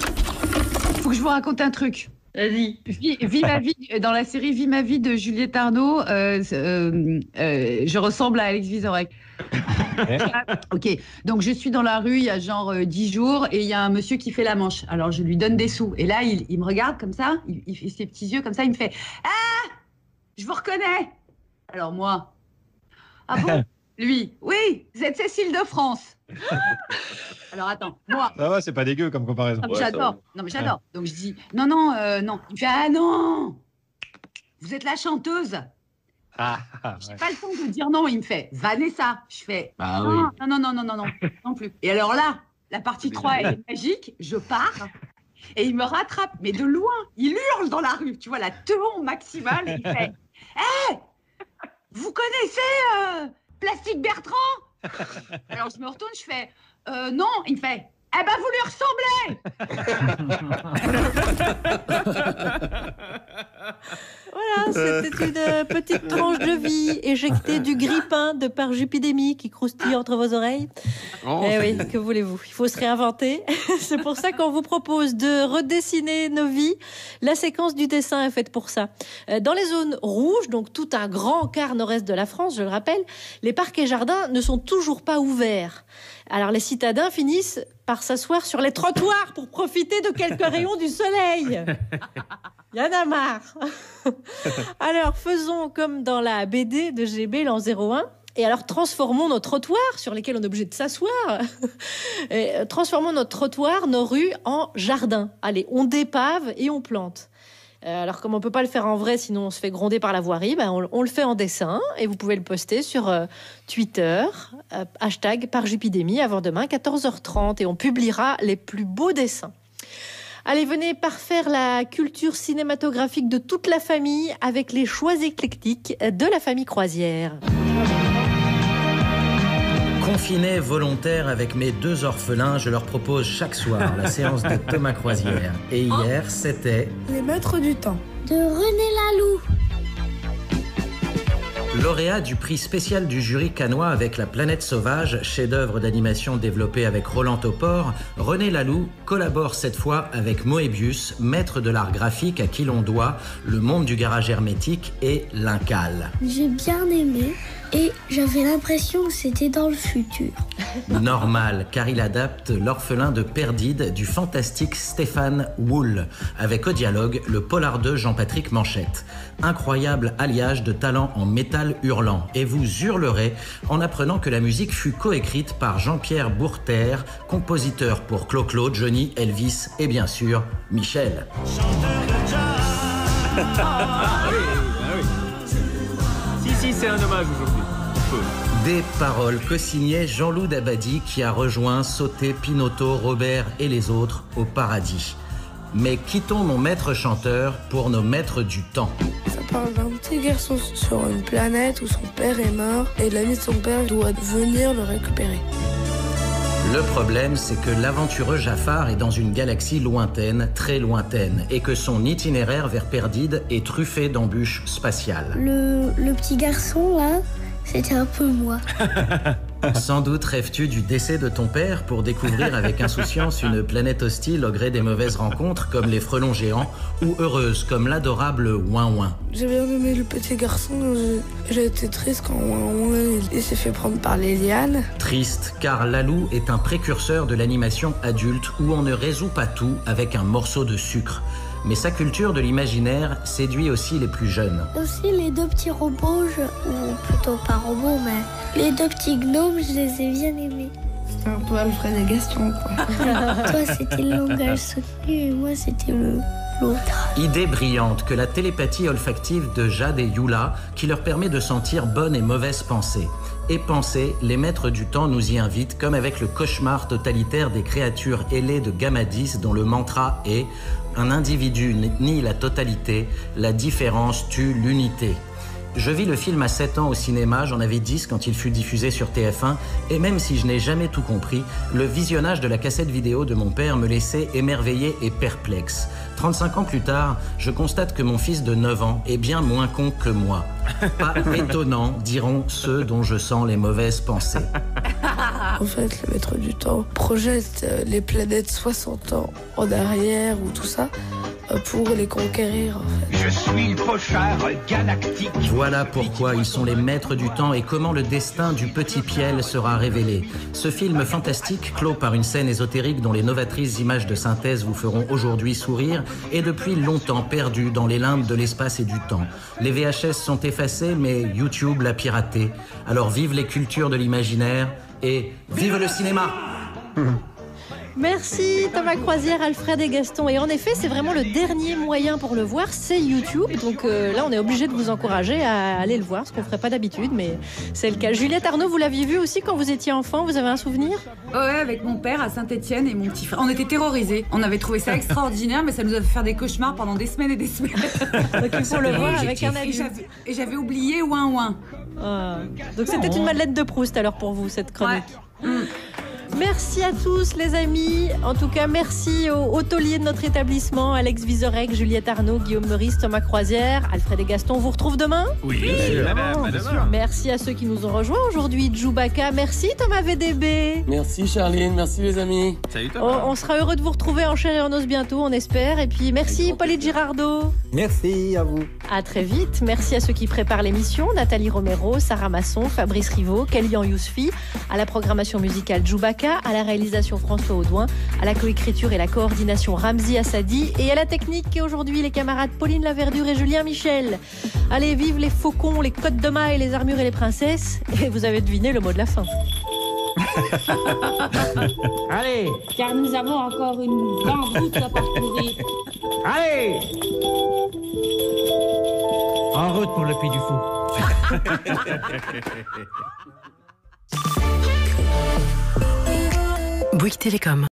S6: Faut que je vous raconte un truc. Vas-y. Vis ma vie, dans la série Vis ma vie de Juliette Arnaud, je ressemble à Alex Vizorek. Ok, donc je suis dans la rue, il y a genre 10 jours, et il y a un monsieur qui fait la manche. Alors je lui donne des sous. Et là, il me regarde comme ça, il fait ses petits yeux comme ça, il me fait « Ah, je vous reconnais !» Alors moi, « Ah bon ?» Lui, « Oui, vous êtes Cécile de France. » Alors attends, moi.
S1: Ça va, c'est pas dégueu comme comparaison.
S6: Non, mais j'adore. Non, mais j'adore. Donc je dis non. Il me fait ah non, vous êtes la chanteuse. J'ai pas le temps de dire non. Il me fait Vanessa. Je fais non, non plus. Et alors là, la partie 3 elle est magique. Je pars et il me rattrape, mais de loin. Il hurle dans la rue. Tu vois la teon maximale. Et il fait hé, vous connaissez Plastique Bertrand? Alors je me retourne, je fais non, il me fait eh ben vous lui ressemblez.
S14: Voilà, c'était une petite tranche de vie éjectée du grille-pain de par Jupidémie qui croustille entre vos oreilles. Eh oui, que voulez-vous? Il faut se réinventer. C'est pour ça qu'on vous propose de redessiner nos vies. La séquence du dessin est faite pour ça. Dans les zones rouges, donc tout un grand quart nord-est de la France, je le rappelle, les parcs et jardins ne sont toujours pas ouverts. Alors les citadins finissent par s'asseoir sur les trottoirs pour profiter de quelques rayons du soleil. Il y en a marre. Alors faisons comme dans la BD de GB l'an 01. Et alors transformons nos trottoirs sur lesquels on est obligé de s'asseoir. Et transformons notre trottoir, nos rues en jardins. Allez, on dépave et on plante. Alors comme on peut pas le faire en vrai, sinon on se fait gronder par la voirie, on le fait en dessin et vous pouvez le poster sur Twitter, hashtag par Jupidémie avant demain 14h30 et on publiera les plus beaux dessins. Allez, venez parfaire la culture cinématographique de toute la famille avec les choix éclectiques de la famille Croisière.
S22: Confiné volontaire avec mes 2 orphelins, je leur propose chaque soir la séance de Thomas Croisière. Et hier, c'était...
S15: Les Maîtres du Temps.
S3: De René Laloux.
S22: Lauréat du prix spécial du jury cannois avec La Planète Sauvage, chef-d'œuvre d'animation développé avec Roland Topor, René Laloux collabore cette fois avec Moebius, maître de l'art graphique à qui l'on doit Le Monde du Garage Hermétique et L'Incal.
S3: J'ai bien aimé et j'avais l'impression que c'était dans le futur.
S22: Normal, car il adapte L'Orphelin de Perdide du fantastique Stéphane Wool, avec au dialogue le polardeux Jean-Patrick Manchette. Incroyable alliage de talents en métal hurlant. Et vous hurlerez en apprenant que la musique fut coécrite par Jean-Pierre Bourter, compositeur pour Clo-Clo, Johnny, Elvis et bien sûr Michel.
S18: Si, c'est un hommage aujourd'hui.
S22: Des paroles co-signées Jean-Loup Dabadi qui a rejoint Sauté, Pinotto, Robert et les autres au paradis. Mais quittons mon maître chanteur pour nos maîtres du temps.
S15: Ça parle d'un petit garçon sur une planète où son père est mort et l'ami de son père doit venir le récupérer.
S22: Le problème, c'est que l'aventureux Jafar est dans une galaxie lointaine, très lointaine, et que son itinéraire vers Perdide est truffé d'embûches spatiales.
S3: Le petit garçon, là, c'était un peu moi.
S22: Sans doute rêves-tu du décès de ton père pour découvrir avec insouciance une planète hostile au gré des mauvaises rencontres comme les frelons géants ou heureuse comme l'adorable Ouin-Ouin.
S15: J'ai bien aimé le petit garçon, j'ai été triste quand Ouin-Ouin il s'est fait prendre par les lianes.
S22: Triste car Laloux est un précurseur de l'animation adulte où on ne résout pas tout avec un morceau de sucre. Mais sa culture de l'imaginaire séduit aussi les plus jeunes.
S3: Aussi les 2 petits robots, ou plutôt pas robots, mais les 2 petits gnomes, je les ai bien aimés.
S15: C'était un peu Alfred et Gaston, quoi.
S3: Toi, c'était le langage soutenu et moi, c'était l'autre.
S22: Idée brillante que la télépathie olfactive de Jade et Yula qui leur permet de sentir bonnes et mauvaises pensées. et penser, les maîtres du temps nous y invitent, comme avec le cauchemar totalitaire des créatures ailées de Gamadis dont le mantra est « Un individu nie la totalité, la différence tue l'unité ». Je vis le film à 7 ans au cinéma, j'en avais 10 quand il fut diffusé sur TF1, et même si je n'ai jamais tout compris, le visionnage de la cassette vidéo de mon père me laissait émerveillé et perplexe. 35 ans plus tard, je constate que mon fils de 9 ans est bien moins con que moi. Pas étonnant, diront ceux dont je sens les mauvaises pensées.
S15: En fait, le maître du temps projette les planètes 60 ans en arrière ou tout ça pour les conquérir. En fait.
S21: Je suis le pochard galactique.
S22: Voilà pourquoi ils sont les maîtres du temps et comment le destin du petit Piel sera révélé. Ce film fantastique, clos par une scène ésotérique dont les novatrices images de synthèse vous feront aujourd'hui sourire, est depuis longtemps perdu dans les limbes de l'espace et du temps. Les VHS sont effacés, mais YouTube l'a piraté. Alors vive les cultures de l'imaginaire et vive le cinéma!
S14: Merci Thomas Croisière, Alfred et Gaston. Et en effet, c'est vraiment le dernier moyen pour le voir, c'est YouTube. Donc là, on est obligé de vous encourager à aller le voir, ce qu'on ne ferait pas d'habitude, mais c'est le cas. Juliette Arnaud, vous l'aviez vu aussi quand vous étiez enfant, vous avez un souvenir?
S6: Ouais, avec mon père à Saint-Etienne et mon petit frère. On était terrorisés. On avait trouvé ça extraordinaire, mais ça nous a fait faire des cauchemars pendant des semaines et des semaines.
S14: Donc il faut le voir avec un adulte.
S6: Et j'avais oublié ouin ouin.
S14: Donc c'était une Madeleine de Proust alors pour vous, cette chronique. Ouais. Merci à tous les amis. En tout cas, merci aux hôteliers de notre établissement, Alex Vizorek, Juliette Arnaud, Guillaume Meurice, Thomas Croisière, Alfred et Gaston. On vous retrouve demain?
S18: Oui, évidemment.
S14: Merci à ceux qui nous ont rejoints aujourd'hui. Djoubaka, merci Thomas VDB.
S24: Merci Charline, merci les amis.
S18: Salut Thomas.
S14: On sera heureux de vous retrouver en chair et en os bientôt, on espère. Et puis merci Pauline Girardot.
S11: Merci à vous.
S14: À très vite. Merci à ceux qui préparent l'émission, Nathalie Romero, Sarah Masson, Fabrice Rivaud, Kélian Yousfi, à la programmation musicale Djoubaka, à la réalisation François Audouin, à la coécriture et la coordination Ramzi Assadi et à la technique aujourd'hui les camarades Pauline Laverdure et Julien Michel. Allez, vive les faucons, les côtes de mailles, les armures et les princesses. Et vous avez deviné le mot de la fin.
S16: Allez, car nous avons encore une grande route à parcourir. Allez, en route pour le Puy du Fou.
S17: Bouygues Télécom.